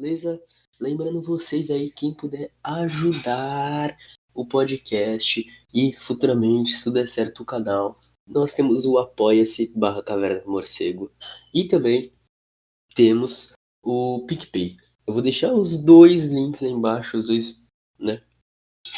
beleza? Lembrando vocês aí, quem puder ajudar o podcast e futuramente, se tudo der certo, o canal, nós temos o Apoia-se /Caverna do Morcego e também temos o PicPay. Eu vou deixar os dois links aí embaixo, os dois, né?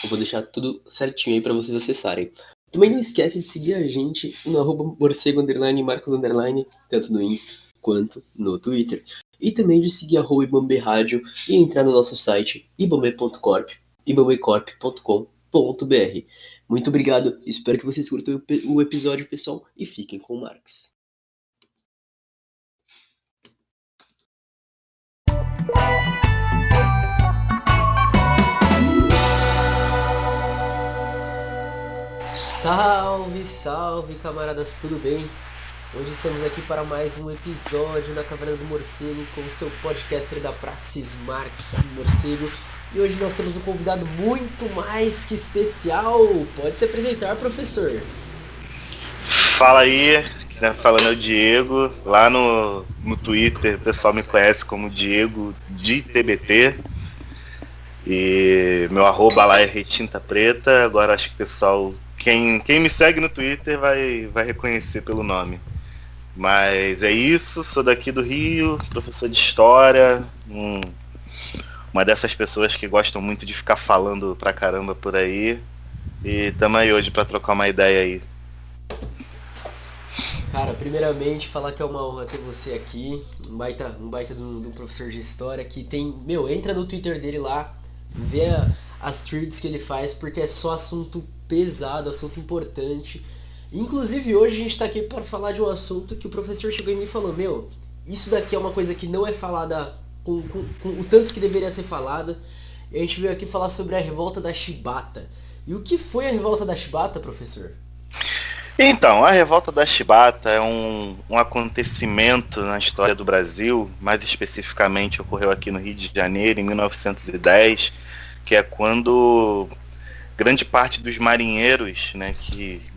Eu vou deixar tudo certinho aí para vocês acessarem. Também não esquece de seguir a gente no @morcego_ Marcos _, tanto no Insta quanto no Twitter. E também de seguir @Ibambe Rádio e entrar no nosso site ibambe.corp, ibambecorp.com.br. Muito obrigado, espero que vocês curtam o episódio, pessoal, e fiquem com o Marx. Salve, salve, camaradas, tudo bem? Hoje estamos aqui para mais um episódio na Caverna do Morcego com o seu podcaster da Praxis, Marx Morcego. E hoje nós temos um convidado muito mais que especial. Pode se apresentar, professor. Fala aí, quem tá falando é o Diego. Lá no Twitter o pessoal me conhece como Diego de TBT. E meu arroba lá é Retinta Preta. Agora acho que o pessoal, quem me segue no Twitter vai reconhecer pelo nome. Mas é isso, sou daqui do Rio, professor de História, uma dessas pessoas que gostam muito de ficar falando pra caramba por aí. E tamo aí hoje pra trocar uma ideia aí. Cara, primeiramente falar que é uma honra ter você aqui, um baita de um professor de História que tem... entra no Twitter dele lá, vê as threads que ele faz, porque é só assunto pesado, assunto importante. Inclusive hoje a gente tá aqui para falar de um assunto que o professor chegou em mim e falou: isso daqui é uma coisa que não é falada com o tanto que deveria ser falada. E a gente veio aqui falar sobre a revolta da Chibata. E o que foi a revolta da Chibata, professor? Então, a revolta da Chibata é um acontecimento na história do Brasil, mais especificamente ocorreu aqui no Rio de Janeiro, em 1910, que é quando grande parte dos marinheiros, né,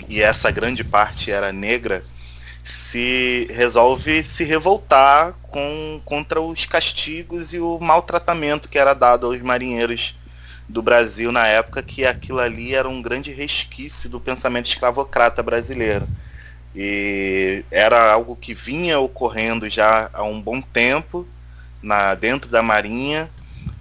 e essa grande parte era negra, resolve se revoltar contra os castigos e o maltratamento que era dado aos marinheiros do Brasil na época, que aquilo ali era um grande resquício do pensamento escravocrata brasileiro. E era algo que vinha ocorrendo já há um bom tempo dentro da Marinha.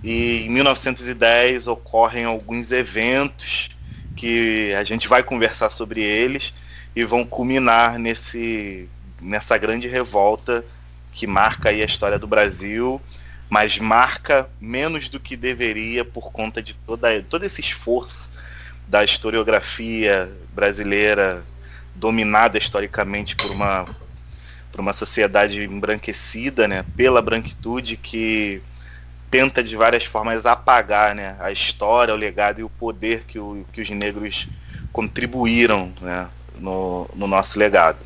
E em 1910 ocorrem alguns eventos que a gente vai conversar sobre eles e vão culminar nessa grande revolta que marca aí a história do Brasil, mas marca menos do que deveria por conta de todo esse esforço da historiografia brasileira, dominada historicamente por uma sociedade embranquecida, né, pela branquitude, que tenta de várias formas apagar, né, a história, o legado e o poder que os negros contribuíram, né, no nosso legado.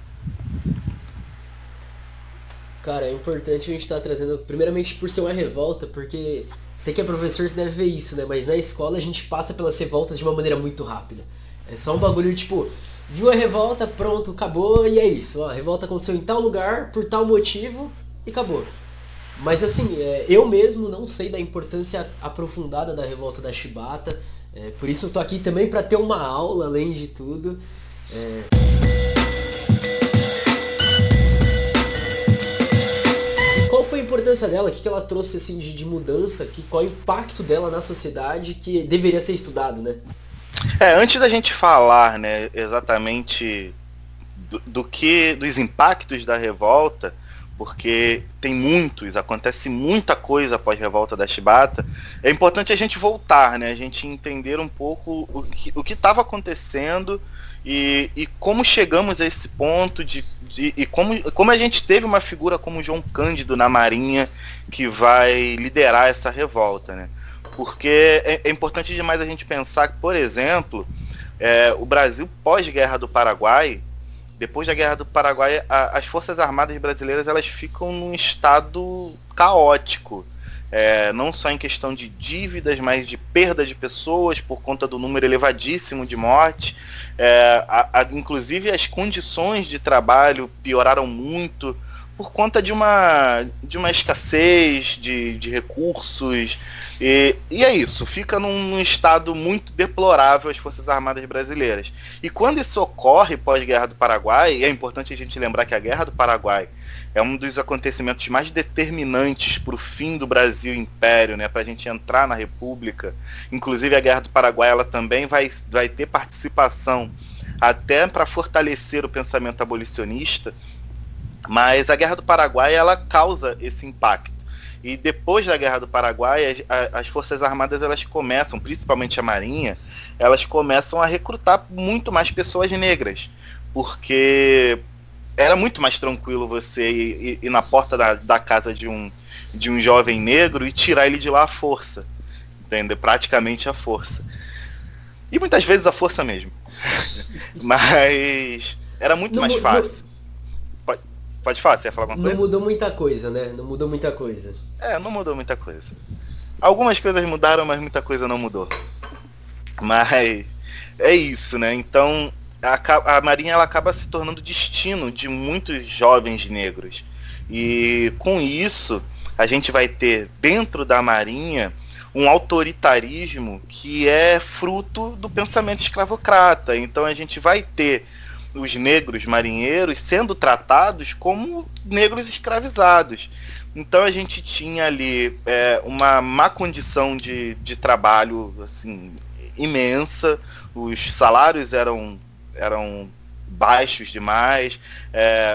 Cara, é importante a gente estar trazendo, primeiramente por ser uma revolta, porque você que é professor, você deve ver isso, né? Mas na escola a gente passa pelas revoltas de uma maneira muito rápida. É só um bagulho tipo, viu a revolta, pronto, acabou e é isso. Ó, a revolta aconteceu em tal lugar, por tal motivo e acabou. Mas assim, eu mesmo não sei da importância aprofundada da revolta da Chibata, por isso eu tô aqui também para ter uma aula, além de tudo. Qual foi a importância dela? O que ela trouxe assim, de mudança? Qual é o impacto dela na sociedade que deveria ser estudado, né? Antes da gente falar, né, exatamente dos impactos da revolta, porque acontece muita coisa após a revolta da Chibata, é importante a gente voltar, né, a gente entender um pouco o que estava acontecendo e como chegamos a esse ponto e como a gente teve uma figura como João Cândido na Marinha que vai liderar essa revolta, né? Porque é importante demais a gente pensar que, por exemplo, o Brasil pós-Guerra do Paraguai, depois da Guerra do Paraguai, as Forças Armadas brasileiras elas ficam num estado caótico. Não só em questão de dívidas, mas de perda de pessoas por conta do número elevadíssimo de mortes. Inclusive as condições de trabalho pioraram muito por conta de uma escassez de recursos. E é isso, fica num estado muito deplorável as Forças Armadas brasileiras. E quando isso ocorre pós-Guerra do Paraguai, e é importante a gente lembrar que a Guerra do Paraguai é um dos acontecimentos mais determinantes para o fim do Brasil Império, né, para a gente entrar na República. Inclusive a Guerra do Paraguai ela também vai ter participação até para fortalecer o pensamento abolicionista, mas a Guerra do Paraguai ela causa esse impacto. E depois da Guerra do Paraguai, as Forças Armadas elas começam, principalmente a Marinha, elas começam a recrutar muito mais pessoas negras, porque era muito mais tranquilo você ir na porta da casa de um jovem negro e tirar ele de lá à força, entendeu? Praticamente à força. E muitas vezes à força mesmo. Mas era muito mais fácil. Pode falar, você ia falar alguma coisa? Não mudou muita coisa, né? Não mudou muita coisa. Não mudou muita coisa. Algumas coisas mudaram, mas muita coisa não mudou. Mas é isso, né? Então a Marinha ela acaba se tornando destino de muitos jovens negros. E com isso, a gente vai ter dentro da Marinha um autoritarismo que é fruto do pensamento escravocrata. Então a gente vai ter os negros marinheiros sendo tratados como negros escravizados. Então a gente tinha ali uma má condição de trabalho assim, imensa, os salários eram baixos demais,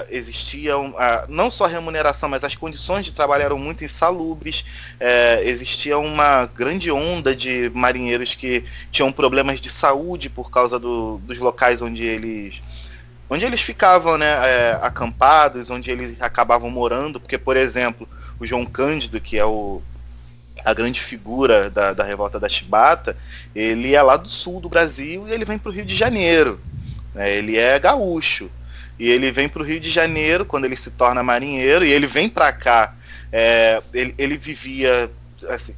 existiam não só a remuneração, mas as condições de trabalho eram muito insalubres, existia uma grande onda de marinheiros que tinham problemas de saúde por causa dos locais onde eles ficavam, né, acampados, onde eles acabavam morando, porque, por exemplo, o João Cândido, que é a grande figura da revolta da Chibata, ele é lá do sul do Brasil e ele vem para o Rio de Janeiro. Ele é gaúcho. E ele vem para o Rio de Janeiro quando ele se torna marinheiro, e ele vem para cá. Ele vivia assim,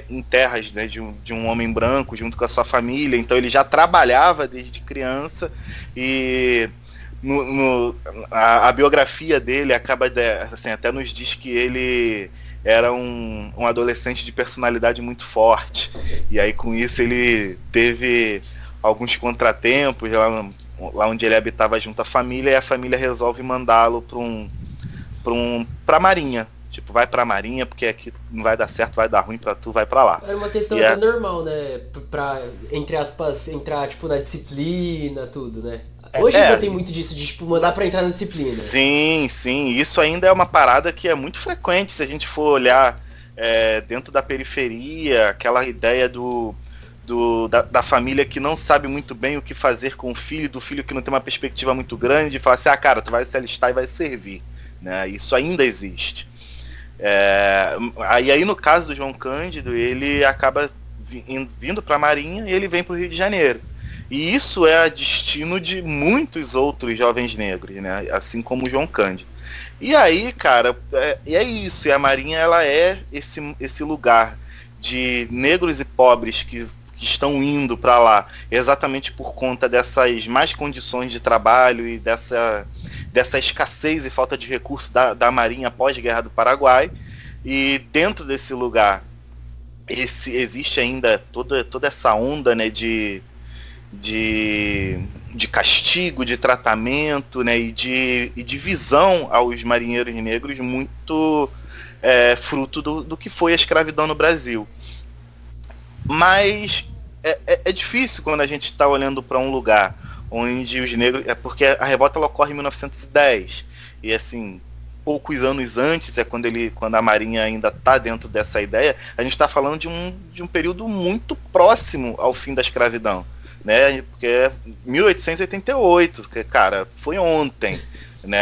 em terras, né, de um homem branco junto com a sua família, então ele já trabalhava desde criança e a biografia dele acaba assim, até nos diz que ele era um adolescente de personalidade muito forte, e aí com isso ele teve alguns contratempos lá onde ele habitava junto à família, e a família resolve mandá-lo para a Marinha. Tipo, vai pra Marinha, porque aqui não vai dar certo, vai dar ruim pra tu, vai pra lá. Era uma questão até normal, né? Pra, entre aspas, entrar, tipo, na disciplina, tudo, né? Hoje ainda tem muito disso, de, tipo, mandar pra entrar na disciplina. Sim, sim. Isso ainda é uma parada que é muito frequente, se a gente for olhar dentro da periferia, aquela ideia da família que não sabe muito bem o que fazer com o filho, do filho que não tem uma perspectiva muito grande, de falar assim, cara, tu vai se alistar e vai servir. Né? Isso ainda existe. Aí no caso do João Cândido, ele acaba vindo para a Marinha e ele vem para o Rio de Janeiro. E isso é destino de muitos outros jovens negros, né? Assim como o João Cândido. E aí, cara, é isso. E a Marinha ela é esse lugar de negros e pobres que estão indo para lá exatamente por conta dessas más condições de trabalho e dessa escassez e falta de recursos da Marinha pós-Guerra do Paraguai. E dentro desse lugar existe ainda toda essa onda, né, de castigo, de tratamento, né, e de visão aos marinheiros negros muito fruto do que foi a escravidão no Brasil. Mas é difícil quando a gente está olhando para um lugar onde os negros... porque a revolta ela ocorre em 1910. E assim, poucos anos antes, quando a Marinha ainda está dentro dessa ideia, a gente está falando de um período muito próximo ao fim da escravidão. Né? Porque é 1888, que, cara, foi ontem. Né?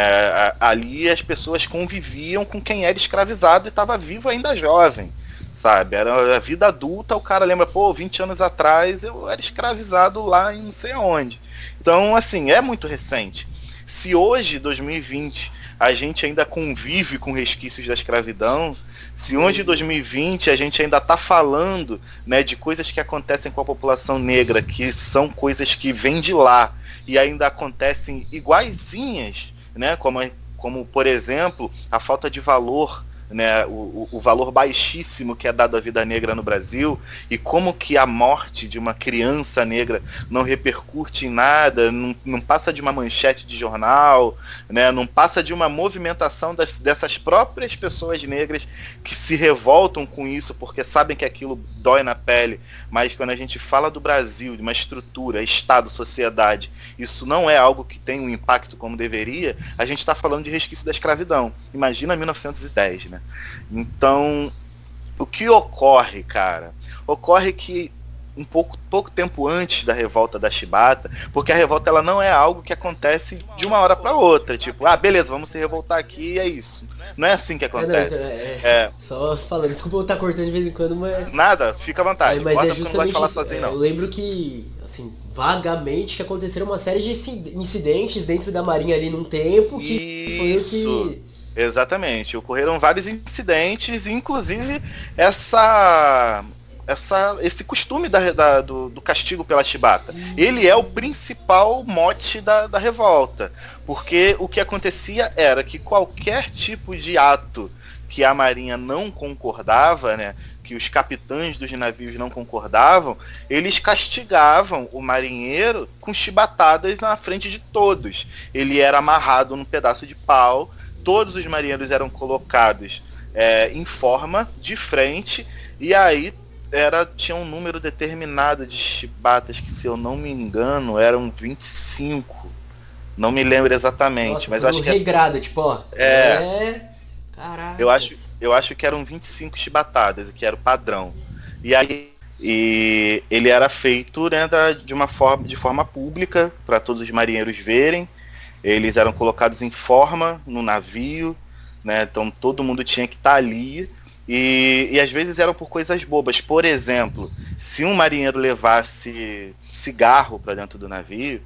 Ali as pessoas conviviam com quem era escravizado e estava vivo ainda jovem. Sabe, era a vida adulta, o cara lembra, 20 anos atrás eu era escravizado lá em não sei aonde. Então, assim, é muito recente. Se hoje, 2020, a gente ainda convive com resquícios da escravidão, se hoje, 2020, a gente ainda está falando, né, de coisas que acontecem com a população negra, que são coisas que vêm de lá, e ainda acontecem iguaizinhas, né, como como, por exemplo, a falta de valor, né, o valor baixíssimo que é dado à vida negra no Brasil, e como que a morte de uma criança negra não repercute em nada, não passa de uma manchete de jornal, né, não passa de uma movimentação dessas próprias pessoas negras que se revoltam com isso porque sabem que aquilo dói na pele. Mas quando a gente fala do Brasil, de uma estrutura, Estado, sociedade, isso não é algo que tem um impacto como deveria. A gente está falando de resquício da escravidão. Imagina 1910, né? Então, o que ocorre, cara? Ocorre que pouco tempo antes da revolta da Chibata, porque a revolta ela não é algo que acontece de uma hora para outra, tipo, beleza, vamos se revoltar aqui e é isso. Não é assim que acontece. Só falando, desculpa eu estar cortando de vez em quando, mas... Nada, fica à vontade. Mas Bota é justamente, não gosto de falar sozinho, não. Eu lembro que, assim, vagamente, que aconteceram uma série de incidentes dentro da Marinha ali num tempo, que foi o que... Exatamente, ocorreram vários incidentes, inclusive esse costume do castigo pela chibata. Ele é o principal mote da revolta, porque o que acontecia era que qualquer tipo de ato que a Marinha não concordava, né, que os capitães dos navios não concordavam, eles castigavam o marinheiro com chibatadas na frente de todos. Ele era amarrado num pedaço de pau, todos os marinheiros eram colocados em forma, de frente, e aí tinha um número determinado de chibatas que, se eu não me engano, eram 25. Não me lembro exatamente. Nossa, mas eu acho que regrado, tipo, ó. Caraca. Eu acho que eram 25 chibatadas, que era o padrão. E ele era feito, né, de forma pública, para todos os marinheiros verem. Eles eram colocados em forma no navio, né? Então todo mundo tinha que estar ali. E às vezes eram por coisas bobas. Por exemplo, se um marinheiro levasse cigarro para dentro do navio,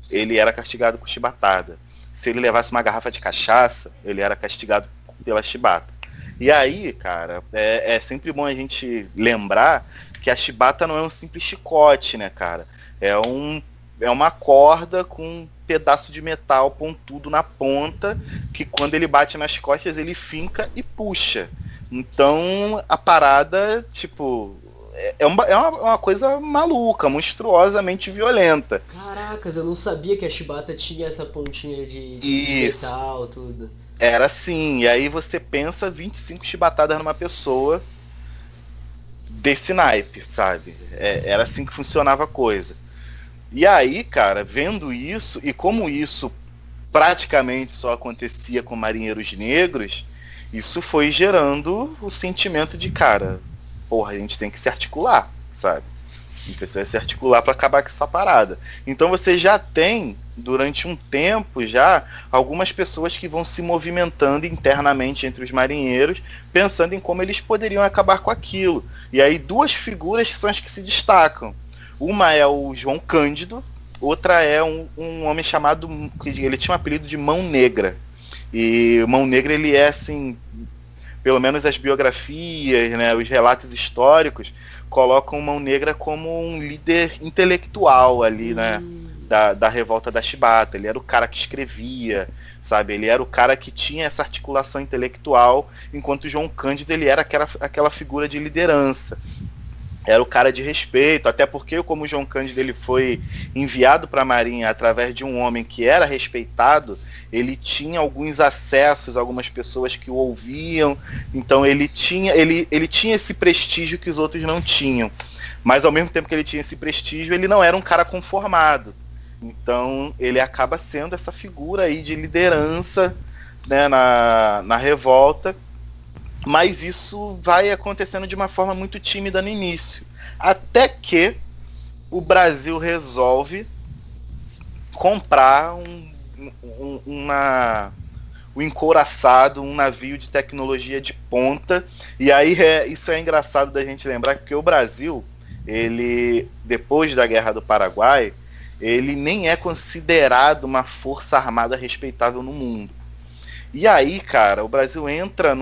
ele era castigado com chibatada. Se ele levasse uma garrafa de cachaça, ele era castigado pela chibata. E aí, cara, é sempre bom a gente lembrar que a chibata não é um simples chicote, né, cara? É uma corda com um pedaço de metal pontudo na ponta, que quando ele bate nas costas ele finca e puxa. Então a parada, tipo, é uma coisa maluca, monstruosamente violenta. Caracas, eu não sabia que a chibata tinha essa pontinha de metal, tudo. Era assim, e aí você pensa 25 chibatadas numa pessoa desse naipe, sabe? Era assim que funcionava a coisa. E aí, cara, vendo isso, e como isso praticamente só acontecia com marinheiros negros, isso foi gerando o sentimento de, cara, porra, a gente tem que se articular, sabe? A gente precisa se articular para acabar com essa parada. Então você já tem, durante um tempo já, algumas pessoas que vão se movimentando internamente entre os marinheiros, pensando em como eles poderiam acabar com aquilo. E aí duas figuras que são as que se destacam. Uma é o João Cândido, outra é um homem chamado, ele tinha um apelido de Mão Negra. E o Mão Negra, ele é assim, pelo menos as biografias, né, os relatos históricos, colocam Mão Negra como um líder intelectual ali, né, da revolta da chibata. Ele era o cara que escrevia, sabe? Ele era o cara que tinha essa articulação intelectual, enquanto o João Cândido, ele era aquela figura de liderança. Era o cara de respeito, até porque, como o João Cândido ele foi enviado para a Marinha através de um homem que era respeitado, ele tinha alguns acessos, algumas pessoas que o ouviam, então ele tinha esse prestígio que os outros não tinham. Mas ao mesmo tempo que ele tinha esse prestígio, ele não era um cara conformado. Então ele acaba sendo essa figura aí de liderança, né, na revolta. Mas isso vai acontecendo de uma forma muito tímida no início. Até que o Brasil resolve comprar o encouraçado, um navio de tecnologia de ponta. E aí isso é engraçado da gente lembrar, porque o Brasil, ele, depois da Guerra do Paraguai, ele nem é considerado uma força armada respeitável no mundo. E aí, cara, o Brasil entra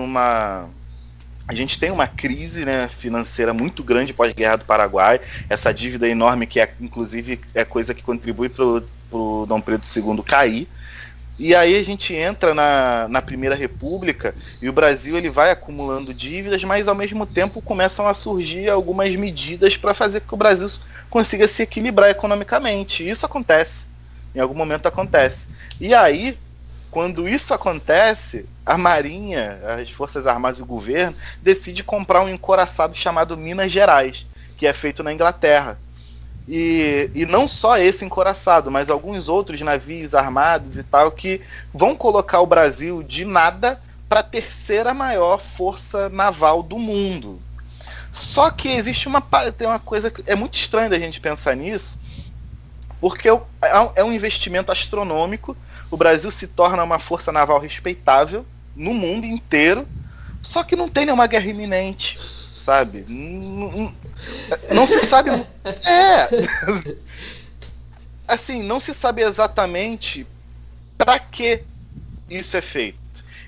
a gente tem uma crise, né, financeira muito grande pós-guerra do Paraguai, essa dívida enorme que inclusive é coisa que contribui para o Dom Pedro II cair. E aí a gente entra na Primeira República e o Brasil ele vai acumulando dívidas, mas ao mesmo tempo começam a surgir algumas medidas para fazer com que o Brasil consiga se equilibrar economicamente. E isso acontece, em algum momento acontece. E aí, quando isso acontece, a Marinha, as Forças Armadas e o governo decide comprar um encouraçado chamado Minas Gerais, que é feito na Inglaterra. E não só esse encouraçado, mas alguns outros navios armados e tal que vão colocar o Brasil de nada para a terceira maior força naval do mundo. Só que existe tem uma coisa que é muito estranha da gente pensar nisso, porque é um investimento astronômico. O Brasil se torna uma força naval respeitável no mundo inteiro, só que não tem nenhuma guerra iminente, sabe? Não se sabe. Assim, não se sabe exatamente para que isso é feito.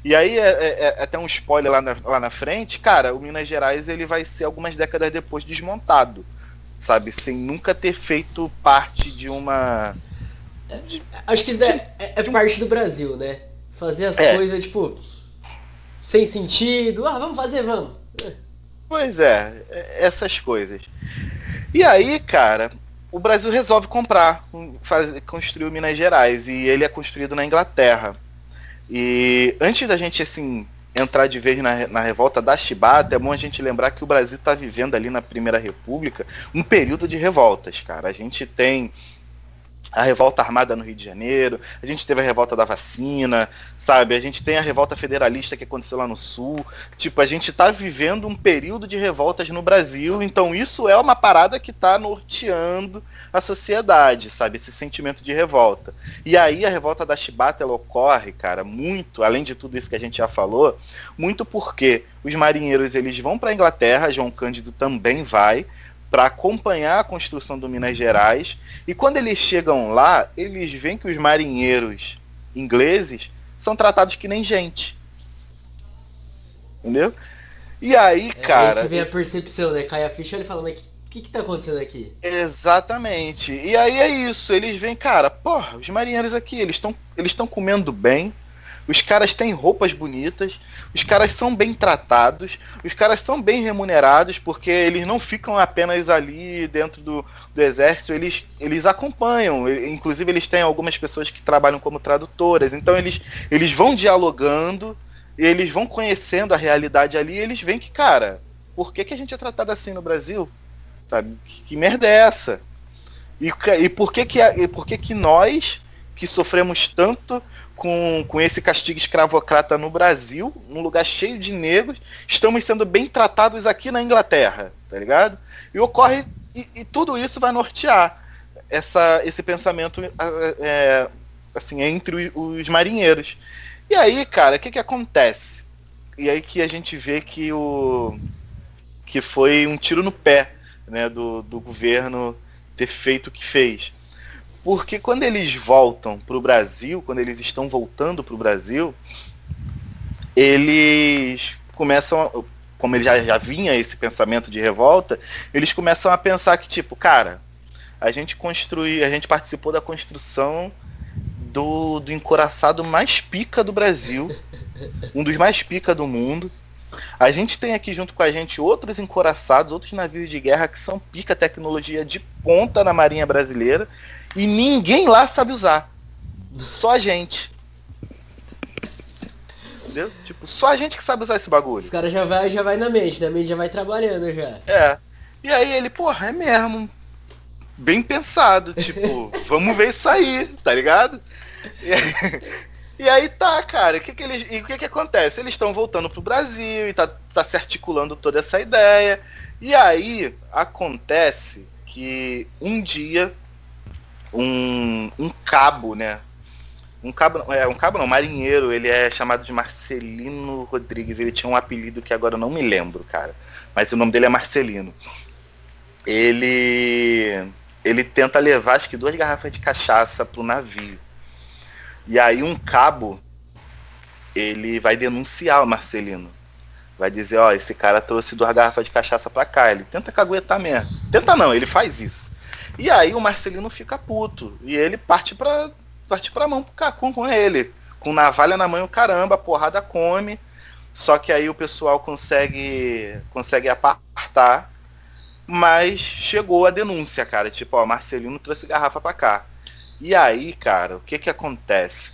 E aí é até um spoiler lá na frente, cara, o Minas Gerais ele vai ser algumas décadas depois desmontado, sabe? Sem nunca ter feito parte de uma. Acho que isso é parte do Brasil, né? Fazer as coisas, tipo, sem sentido. Vamos fazer, vamos. Pois essas coisas. E aí, cara, o Brasil resolve construir o Minas Gerais, e ele é construído na Inglaterra. E antes da gente, assim, entrar de vez na revolta da Chibata, é bom a gente lembrar que o Brasil está vivendo ali na Primeira República um período de revoltas, cara. A gente tem a revolta armada no Rio de Janeiro, a gente teve a revolta da vacina, sabe? A gente tem a revolta federalista que aconteceu lá no Sul. Tipo, a gente tá vivendo um período de revoltas no Brasil, então isso é uma parada que tá norteando a sociedade, sabe? Esse sentimento de revolta. E aí a revolta da Chibata, ela ocorre, cara, muito, além de tudo isso que a gente já falou, muito porque os marinheiros, eles vão pra Inglaterra, João Cândido também vai, para acompanhar a construção do Minas Gerais, e quando eles chegam lá, eles veem que os marinheiros ingleses são tratados que nem gente. Entendeu? E aí, cara... Aí que vem a percepção, né? Cai a ficha e ele fala, mas o que tá acontecendo aqui? Exatamente. E aí é isso, eles veem, cara, porra, os marinheiros aqui, eles estão comendo bem, os caras têm roupas bonitas, os caras são bem tratados, os caras são bem remunerados, porque eles não ficam apenas ali dentro do exército, eles acompanham, inclusive eles têm algumas pessoas que trabalham como tradutoras, então eles vão dialogando, eles vão conhecendo a realidade ali, e eles veem que, cara, por que a gente é tratado assim no Brasil? Sabe? Que merda é essa? E por que nós, que sofremos tanto com esse castigo escravocrata no Brasil, num lugar cheio de negros, estamos sendo bem tratados aqui na Inglaterra, tá ligado? E ocorre, e tudo isso vai nortear esse pensamento assim, entre os marinheiros. E aí, cara, o que acontece? E aí que a gente vê que foi um tiro no pé, né, do governo ter feito o que fez. Porque quando eles voltam para o Brasil, quando eles estão voltando para o Brasil, eles começam, como ele já vinha esse pensamento de revolta, eles começam a pensar que, tipo, cara, a gente participou da construção do encouraçado mais pica do Brasil, um dos mais pica do mundo. A gente tem aqui junto com a gente outros encouraçados, outros navios de guerra que são pica, tecnologia de ponta na Marinha Brasileira, e ninguém lá sabe usar. Só a gente. Entendeu? Tipo, só a gente que sabe usar esse bagulho. Os caras já vai na mente, né? A mente já vai trabalhando já. E aí ele, porra, é mesmo. Bem pensado, tipo, vamos ver isso aí, tá ligado? E aí tá, cara, o que acontece? Eles estão voltando pro Brasil e tá se articulando toda essa ideia. E aí acontece que um dia um cabo, né? Um cabo não, marinheiro, ele é chamado de Marcelino Rodrigues, ele tinha um apelido que agora eu não me lembro, cara. Mas o nome dele é Marcelino. Ele tenta levar, acho que 2 garrafas de cachaça pro navio. E aí um cabo, ele vai denunciar o Marcelino. Vai dizer, ó, esse cara trouxe 2 garrafas de cachaça pra cá. Ele tenta caguetar mesmo. Tenta não, ele faz isso. E aí o Marcelino fica puto. E ele parte pra partir pra mão com ele. Com navalha na mão, o caramba, a porrada come. Só que aí o pessoal consegue apartar. Mas chegou a denúncia, cara. Tipo, ó, Marcelino trouxe garrafa pra cá. E aí, cara, o que acontece?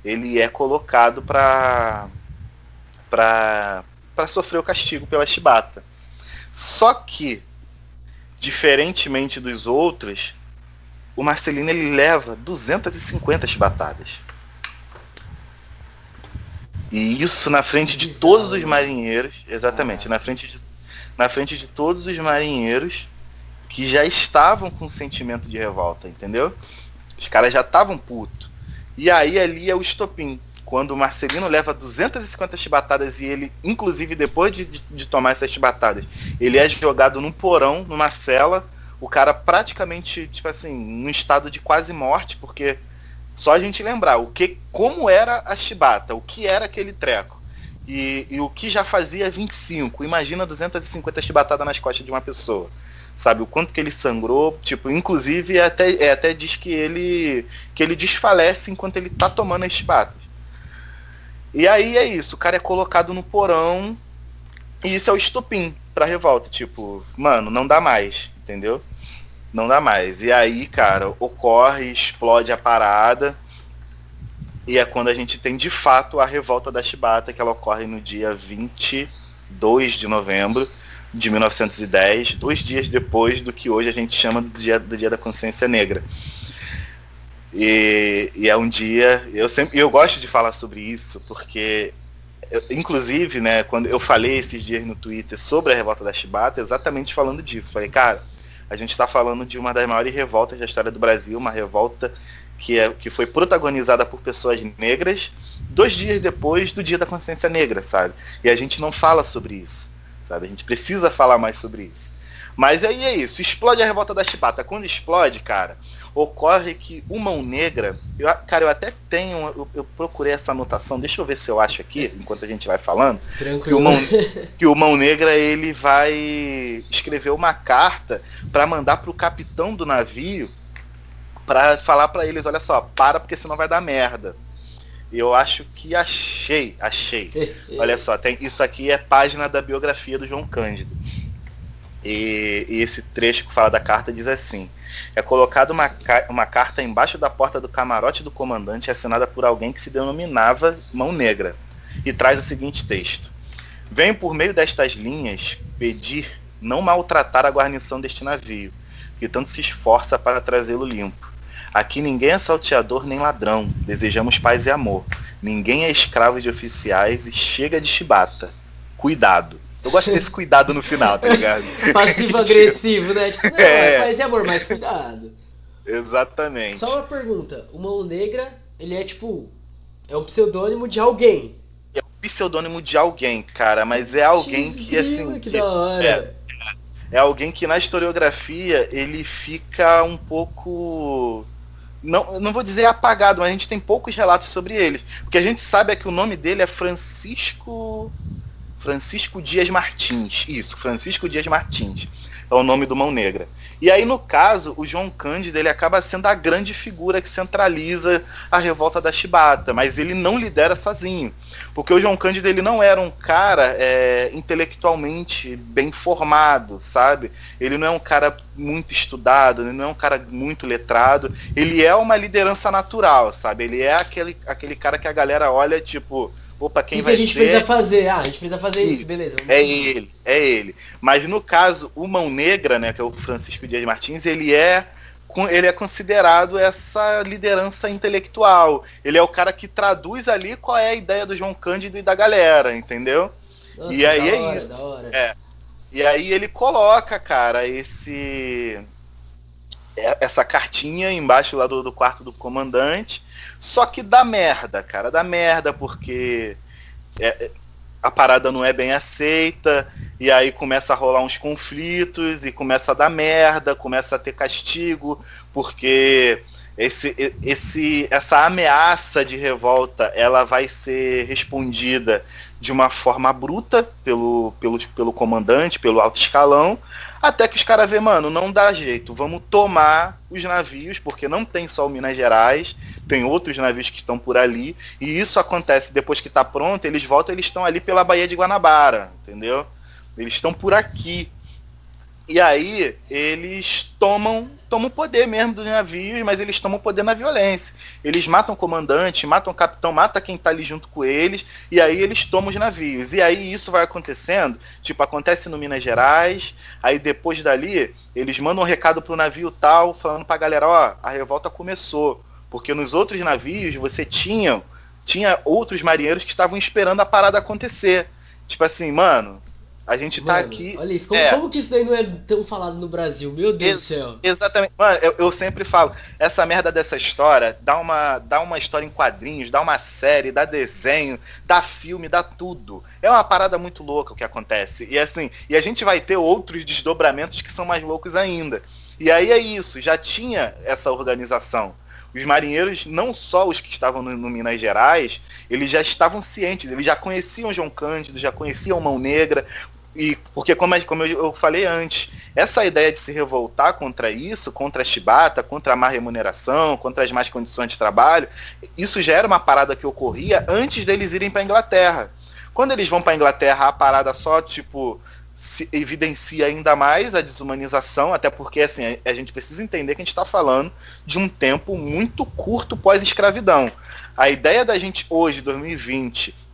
Ele é colocado pra sofrer o castigo pela chibata. Só que, diferentemente dos outros, o Marcelino ele leva 250 chibatadas. E isso na frente de todos os marinheiros, exatamente, na frente de todos os marinheiros que já estavam com sentimento de revolta, entendeu? Os caras já estavam putos. E aí ali é o estopim. Quando o Marcelino leva 250 chibatadas e ele, inclusive depois de tomar essas chibatadas, ele é jogado num porão, numa cela, o cara praticamente, tipo assim, num estado de quase morte, porque só a gente lembrar como era a chibata, o que era aquele treco. E o que já fazia 25. Imagina 250 chibatadas nas costas de uma pessoa. Sabe, o quanto que ele sangrou, tipo, inclusive até diz que ele desfalece enquanto ele tá tomando as chibatas. E aí é isso, o cara é colocado no porão e isso é o estopim pra revolta, tipo, mano, não dá mais, entendeu? Não dá mais. E aí, cara, explode a parada. E é quando a gente tem de fato a revolta da chibata, que ela ocorre no dia 22 de novembro de 1910, 2 dias depois do que hoje a gente chama do dia da Consciência Negra. E é um dia, eu gosto de falar sobre isso, porque inclusive, né, quando eu falei esses dias no Twitter sobre a revolta da chibata, exatamente falando disso, falei, cara, a gente está falando de uma das maiores revoltas da história do Brasil, uma revolta que foi protagonizada por pessoas negras 2 dias depois do Dia da Consciência Negra, sabe? E a gente não fala sobre isso, sabe? A gente precisa falar mais sobre isso. Mas aí é isso, explode a revolta da chibata. Quando explode, cara, ocorre que o Mão Negra, eu até tenho, eu procurei essa anotação, deixa eu ver se eu acho aqui, enquanto a gente vai falando, que o Mão Negra ele vai escrever uma carta para mandar pro capitão do navio, para falar para eles, olha só, para porque senão vai dar merda. Eu acho que achei. Olha só, isso aqui é página da biografia do João Cândido. E esse trecho que fala da carta diz assim: é colocada uma carta embaixo da porta do camarote do comandante, assinada por alguém que se denominava Mão Negra, e traz o seguinte texto: venho por meio destas linhas pedir não maltratar a guarnição deste navio, que tanto se esforça para trazê-lo limpo. Aqui ninguém é salteador nem ladrão, desejamos paz e amor. Ninguém é escravo de oficiais e chega de chibata. Cuidado. Eu gosto desse cuidado no final, tá ligado? Passivo-agressivo, né? Tipo, não, é paz e amor, mas cuidado. Exatamente. Só uma pergunta, o Mão Negra, ele é tipo, é um pseudônimo de alguém. É um pseudônimo de alguém, cara, mas é alguém que assim... Que da hora. É alguém que na historiografia ele fica um pouco... Não vou dizer apagado, mas a gente tem poucos relatos sobre ele. O que a gente sabe é que o nome dele é Francisco Dias Martins. Isso, Francisco Dias Martins. É o nome do Mão Negra. E aí, no caso, o João Cândido ele acaba sendo a grande figura que centraliza a revolta da chibata, mas ele não lidera sozinho. Porque o João Cândido ele não era um cara intelectualmente bem formado, sabe? Ele não é um cara muito estudado, ele não é um cara muito letrado. Ele é uma liderança natural, sabe? Ele é aquele cara que a galera olha, tipo... Opa, quem vai ser... O que a gente precisa fazer? A gente precisa fazer isso, beleza. É ele. Mas no caso, o Mão Negra, né, que é o Francisco Dias Martins, ele é considerado essa liderança intelectual. Ele é o cara que traduz ali qual é a ideia do João Cândido e da galera, entendeu? Nossa, e aí da hora, isso. Da hora. E aí ele coloca, cara, essa cartinha embaixo lá do quarto do comandante. Só que dá merda, cara. Dá merda porque a parada não é bem aceita. e aí começa a rolar uns conflitos, e começa a dar merda, começa a ter castigo, porque essa ameaça de revolta, ela vai ser respondida de uma forma bruta pelo comandante, pelo alto escalão, até que os caras vê, mano, não dá jeito, vamos tomar os navios, porque não tem só o Minas Gerais, tem outros navios que estão por ali, e isso acontece depois que tá pronto, eles voltam, eles estão ali pela Baía de Guanabara, entendeu? Eles estão por aqui. E aí eles tomam o poder mesmo dos navios, mas eles tomam o poder na violência. Eles matam o comandante, matam o capitão, matam quem tá ali junto com eles, e aí eles tomam os navios. E aí isso vai acontecendo, tipo, acontece no Minas Gerais, aí depois dali, eles mandam um recado pro navio tal, falando pra galera, ó, a revolta começou. Porque nos outros navios você tinha outros marinheiros que estavam esperando a parada acontecer. Tipo assim, mano, a gente tá aqui. Olha isso, como que isso daí não é tão falado no Brasil? Meu Deus do céu. Exatamente. Mano, eu sempre falo, essa merda dessa história, dá uma história em quadrinhos, dá uma série, dá desenho, dá filme, dá tudo. É uma parada muito louca o que acontece. E assim, e a gente vai ter outros desdobramentos que são mais loucos ainda. E aí é isso, já tinha essa organização. Os marinheiros, não só os que estavam no Minas Gerais, eles já estavam cientes, eles já conheciam João Cândido, já conheciam Mão Negra, e porque como eu falei antes, essa ideia de se revoltar contra isso, contra a chibata, contra a má remuneração, contra as más condições de trabalho, isso já era uma parada que ocorria antes deles irem para a Inglaterra. Quando eles vão para a Inglaterra, a parada só, tipo, se evidencia ainda mais a desumanização, até porque assim, a gente precisa entender que a gente está falando de um tempo muito curto pós-escravidão. A ideia da gente hoje, 2020,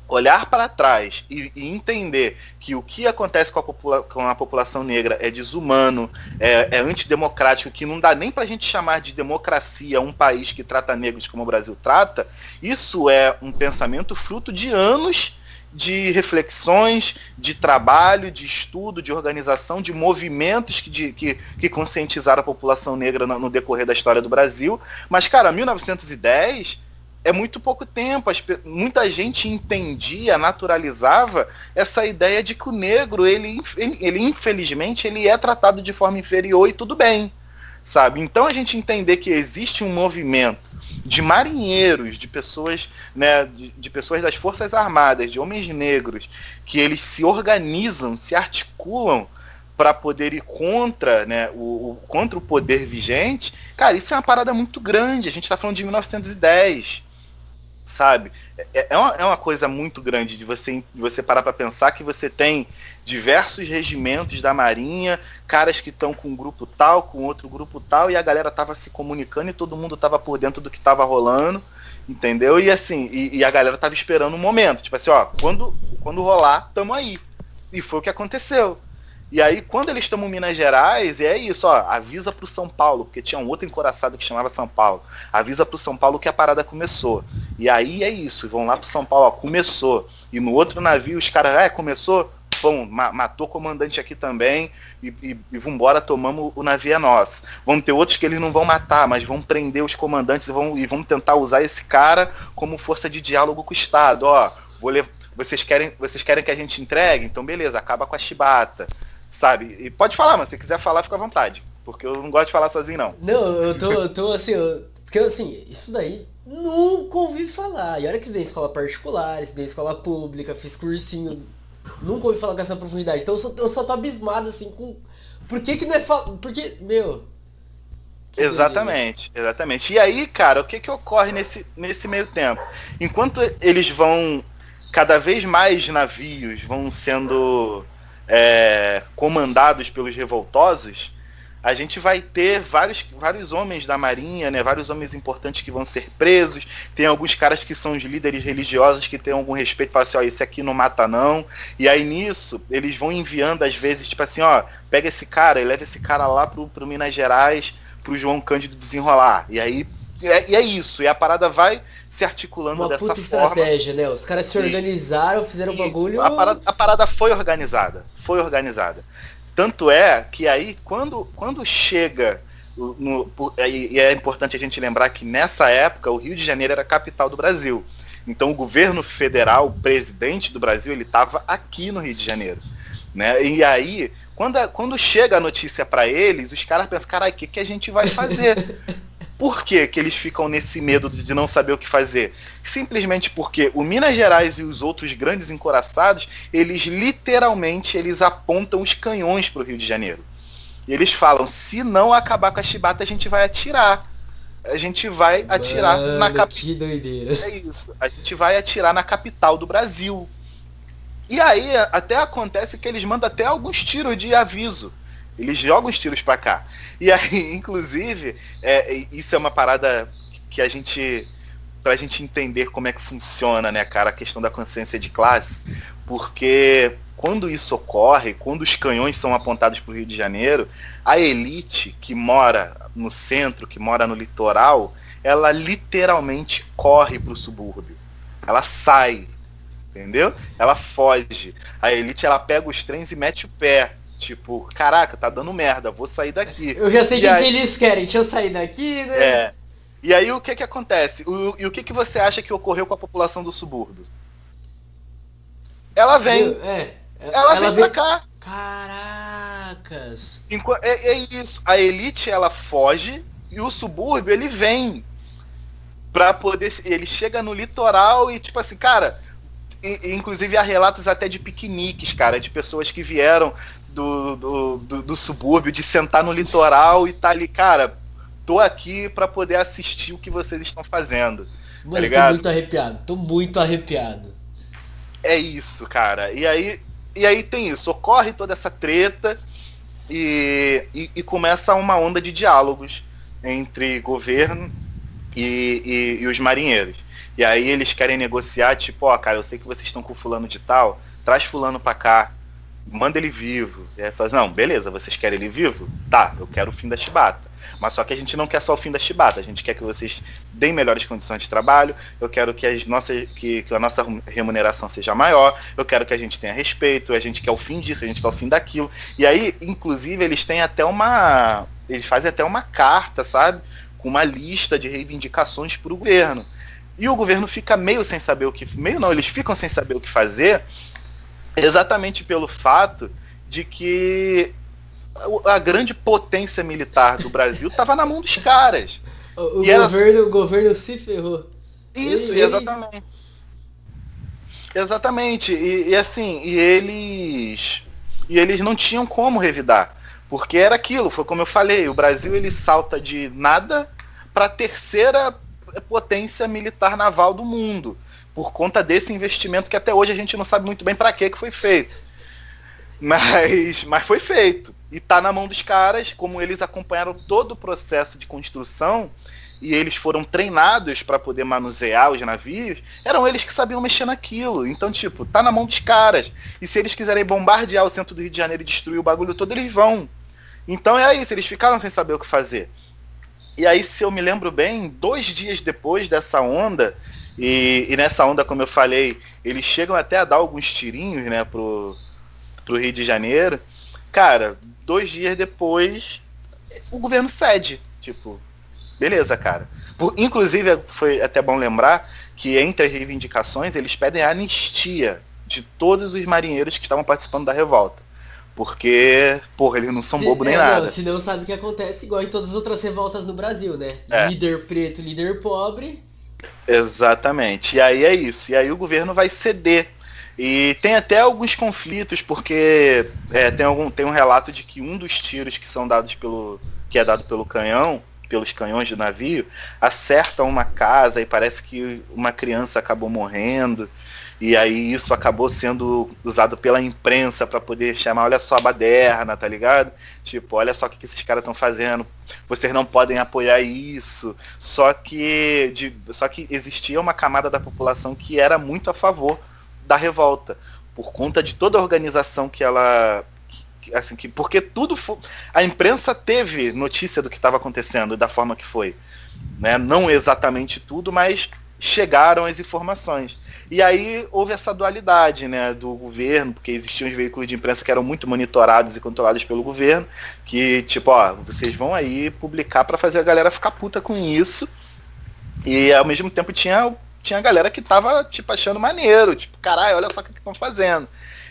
olhar para trás e entender que o que acontece com a população negra é desumano, é antidemocrático, que não dá nem para a gente chamar de democracia um país que trata negros como o Brasil trata, isso é um pensamento fruto de anos de reflexões, de trabalho, de estudo, de organização, de movimentos que conscientizaram a população negra no decorrer da história do Brasil. Mas, cara, 1910 é muito pouco tempo. Muita gente entendia, naturalizava essa ideia de que o negro, ele infelizmente, ele é tratado de forma inferior e tudo bem, sabe? Então a gente entender que existe um movimento de marinheiros, de pessoas, né, de pessoas das Forças Armadas, de homens negros, que eles se organizam, se articulam para poder ir contra, né, contra o poder vigente, cara, isso é uma parada muito grande. A gente está falando de 1910, sabe? É uma coisa muito grande de você parar para pensar que você tem diversos regimentos da Marinha, caras que estão com um grupo tal, com outro grupo tal, e a galera tava se comunicando e todo mundo tava por dentro do que tava rolando, entendeu? E assim, e a galera tava esperando um momento, tipo assim, ó, quando rolar, tamo aí. E foi o que aconteceu. E aí, quando eles estão em Minas Gerais, é isso, ó, avisa pro São Paulo, porque tinha um outro encoraçado que chamava São Paulo, avisa pro São Paulo que a parada começou. E aí é isso, vão lá pro São Paulo, ó, começou. E no outro navio, os caras, começou? Pum, matou o comandante aqui também, e vambora, tomamos o navio é nosso. Vamos ter outros que eles não vão matar, mas vão prender os comandantes e vão tentar usar esse cara como força de diálogo com o Estado. Ó, vocês querem que a gente entregue? Então beleza, acaba com a chibata. Sabe? E pode falar, mas se quiser falar, fica à vontade. Porque eu não gosto de falar sozinho, não. Não, eu tô assim, porque assim, isso daí nunca ouvi falar. E olha que isso daí é escola particular, isso daí é escola pública, fiz cursinho. Nunca ouvi falar com essa profundidade. Então eu só tô abismado assim com. Por que não é falado? Porque, meu. Exatamente, exatamente. E aí, cara, o que ocorre nesse meio tempo? Enquanto eles vão. Cada vez mais navios vão sendo comandados pelos revoltosos, a gente vai ter vários homens da Marinha, né, vários homens importantes que vão ser presos. Tem alguns caras que são os líderes religiosos que têm algum respeito, falam assim, ó, esse aqui não mata não. E aí nisso, eles vão enviando às vezes, tipo assim, ó, pega esse cara e leva esse cara lá pro Minas Gerais, pro João Cândido desenrolar. E aí é isso, e a parada vai se articulando uma dessa puta forma. Estratégia, né? Os caras se organizaram, fizeram o bagulho. A parada foi organizada. Tanto é que aí, quando chega. E é importante a gente lembrar que nessa época o Rio de Janeiro era a capital do Brasil. Então o governo federal, o presidente do Brasil, ele estava aqui no Rio de Janeiro. né? E aí, quando chega a notícia para eles, os caras pensam, caralho, o que a gente vai fazer? Por que eles ficam nesse medo de não saber o que fazer? Simplesmente porque o Minas Gerais e os outros grandes encouraçados, eles literalmente apontam os canhões para o Rio de Janeiro. E eles falam, se não acabar com a chibata, a gente vai atirar. A gente vai atirar na capital. Que doideira. É isso. A gente vai atirar na capital do Brasil. E aí até acontece que eles mandam até alguns tiros de aviso. Eles jogam os tiros pra cá. E aí, inclusive, isso é uma parada que pra gente entender como é que funciona, né, cara, a questão da consciência de classe. Porque quando isso ocorre, quando os canhões são apontados pro Rio de Janeiro, a elite que mora no centro, que mora no litoral, ela literalmente corre pro subúrbio. Ela sai, entendeu? Ela foge. A elite, ela pega os trens e mete o pé. Tipo, caraca, tá dando merda, vou sair daqui. Eu já sei o que eles querem, deixa eu sair daqui, né? E aí o que acontece? E o que você acha que ocorreu com a população do subúrbio? Ela vem. Ela vem pra cá. Caracas. É isso. A elite, ela foge e o subúrbio, ele vem pra poder... Ele chega no litoral e, tipo assim, cara... Inclusive há relatos até de piqueniques, cara, de pessoas que vieram do subúrbio, de sentar no litoral e tá ali, cara, tô aqui pra poder assistir o que vocês estão fazendo. Mano, tá ligado? Tô muito arrepiado. É isso, cara. E aí tem isso, ocorre toda essa treta e começa uma onda de diálogos entre governo e os marinheiros. E aí eles querem negociar, tipo, cara, eu sei que vocês estão com fulano de tal, traz fulano pra cá, manda ele vivo. E aí fala, não, beleza, vocês querem ele vivo? Tá, eu quero o fim da chibata. Mas só que a gente não quer só o fim da chibata, a gente quer que vocês deem melhores condições de trabalho, eu quero que a nossa remuneração seja maior, eu quero que a gente tenha respeito, a gente quer o fim disso, a gente quer o fim daquilo. E aí, inclusive, eles fazem até uma carta, sabe? Com uma lista de reivindicações pro governo. E o governo fica meio sem saber o que... Meio não, eles ficam sem saber o que fazer, exatamente pelo fato de que a grande potência militar do Brasil estava na mão dos caras. O governo se ferrou. Isso, exatamente. Exatamente. E assim, eles não tinham como revidar. Porque era aquilo, foi como eu falei, o Brasil ele salta de nada para a terceira potência militar naval do mundo, por conta desse investimento que até hoje a gente não sabe muito bem para que foi feito. Mas foi feito. E tá na mão dos caras, como eles acompanharam todo o processo de construção e eles foram treinados para poder manusear os navios, eram eles que sabiam mexer naquilo. Então, tipo, tá na mão dos caras. E se eles quiserem bombardear o centro do Rio de Janeiro e destruir o bagulho todo, eles vão. Então é isso, eles ficaram sem saber o que fazer. E aí, se eu me lembro bem, 2 dias depois dessa onda, e nessa onda, como eu falei, eles chegam até a dar alguns tirinhos, né, pro Rio de Janeiro. Cara, 2 dias depois, o governo cede. Tipo, beleza, cara. Inclusive, foi até bom lembrar que entre as reivindicações, eles pedem a anistia de todos os marinheiros que estavam participando da revolta. Porque, porra, eles não são bobo nem nada. Se não sabe o que acontece, igual em todas as outras revoltas no Brasil, né? Líder preto, líder pobre. Exatamente. E aí é isso. E aí o governo vai ceder. E tem até alguns conflitos, porque tem um relato de que um dos tiros que são dados que é dado pelos canhões do navio, acerta uma casa e parece que uma criança acabou morrendo. E aí isso acabou sendo usado pela imprensa para poder chamar, olha só a baderna, tá ligado? Tipo, olha só o que esses caras estão fazendo, vocês não podem apoiar isso. Só que existia uma camada da população que era muito a favor da revolta, por conta de toda a organização que ela... porque a imprensa teve notícia do que estava acontecendo e da forma que foi. Né? Não exatamente tudo, mas chegaram as informações. E aí houve essa dualidade, né, do governo, porque existiam os veículos de imprensa que eram muito monitorados e controlados pelo governo, que tipo, vocês vão aí publicar para fazer a galera ficar puta com isso. E ao mesmo tempo tinha a galera que tava tipo achando maneiro, tipo, caralho, olha só o que estão fazendo.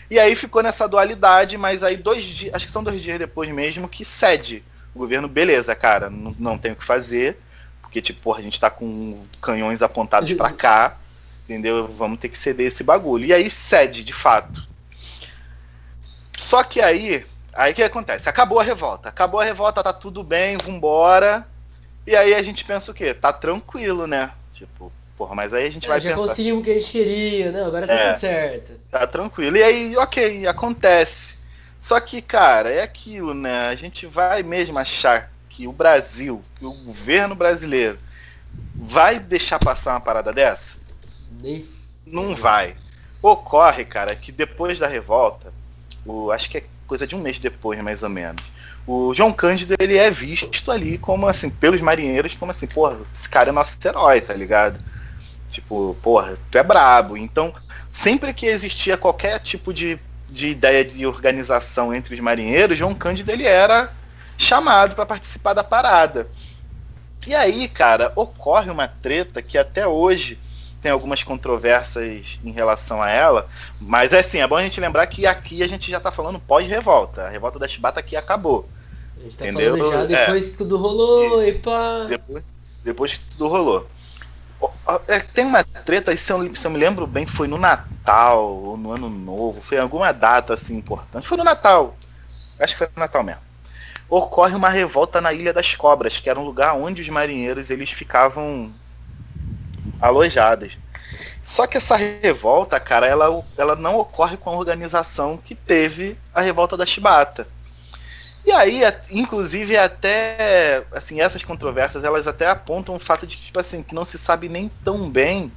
E aí ficou nessa dualidade, mas aí 2 dias, acho que são 2 dias depois mesmo, que cede. O governo, beleza, cara, não tem o que fazer, porque, tipo, porra, a gente tá com canhões apontados pra cá, entendeu? Vamos ter que ceder esse bagulho. E aí cede, de fato. Só que aí o que acontece? Acabou a revolta, tá tudo bem, vambora. E aí a gente pensa o quê? Tá tranquilo, né? Tipo, porra, mas aí a gente vai já pensar... conseguimos o que a gente queria, não, agora tá tudo certo. Tá tranquilo. E aí, ok, acontece. Só que, cara, é aquilo, né? A gente vai mesmo achar que o Brasil, que o governo brasileiro vai deixar passar uma parada dessa? Não vai. Ocorre, cara, que depois da revolta, acho que é coisa de um mês depois, mais ou menos, o João Cândido, ele é visto ali como, assim, pelos marinheiros, como assim, porra, esse cara é nosso herói, tá ligado? Tipo, porra, tu é brabo. Então, sempre que existia qualquer tipo de ideia de organização entre os marinheiros, João Cândido, ele era chamado para participar da parada. E aí, cara, ocorre uma treta que até hoje tem algumas controvérsias em relação a ela, mas assim, é bom a gente lembrar que aqui a gente já tá falando pós-revolta. A revolta da Chibata aqui acabou. A gente tá entendeu? falando já depois que tudo rolou, e pá. Depois que tudo rolou. Tem uma treta, se eu me lembro bem, foi no Natal, ou no Ano Novo, foi alguma data assim importante. Foi no Natal. Acho que foi no Natal mesmo. Ocorre uma revolta na Ilha das Cobras, que era um lugar onde os marinheiros eles ficavam alojados. Só que essa revolta, cara, ela não ocorre com a organização que teve a revolta da Chibata. E aí, inclusive, até assim, essas controvérsias, elas até apontam o fato de que, tipo assim, que não se sabe nem tão bem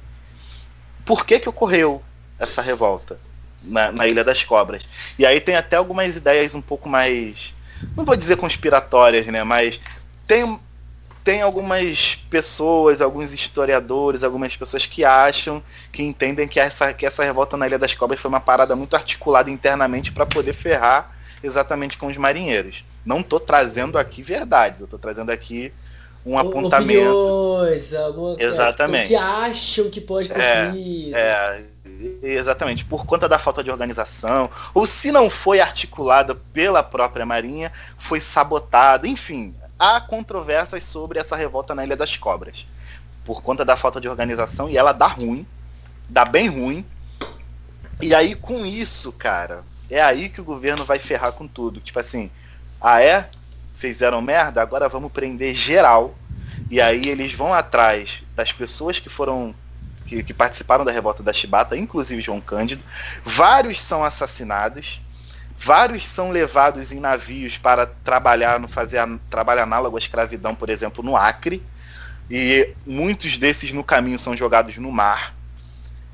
por que ocorreu essa revolta na Ilha das Cobras. E aí tem até algumas ideias um pouco mais, não vou dizer conspiratórias, né, mas tem algumas pessoas, alguns historiadores, algumas pessoas que acham, que entendem que essa revolta na Ilha das Cobras foi uma parada muito articulada internamente para poder ferrar exatamente com os marinheiros. Não estou trazendo aqui verdades, eu estou trazendo aqui um apontamento. Opiniões, exatamente. O que acham que pode ter sido. Exatamente, por conta da falta de organização, ou se não foi articulada pela própria Marinha, foi sabotada, enfim, há controvérsias sobre essa revolta na Ilha das Cobras, por conta da falta de organização, e ela dá bem ruim, e aí com isso, cara, é aí que o governo vai ferrar com tudo. Tipo assim, fizeram merda, agora vamos prender geral. E aí eles vão atrás das pessoas que participaram da revolta da Chibata, inclusive João Cândido. Vários são assassinados, vários são levados em navios para trabalhar, fazer trabalho análogo à escravidão, por exemplo, no Acre. E muitos desses no caminho são jogados no mar.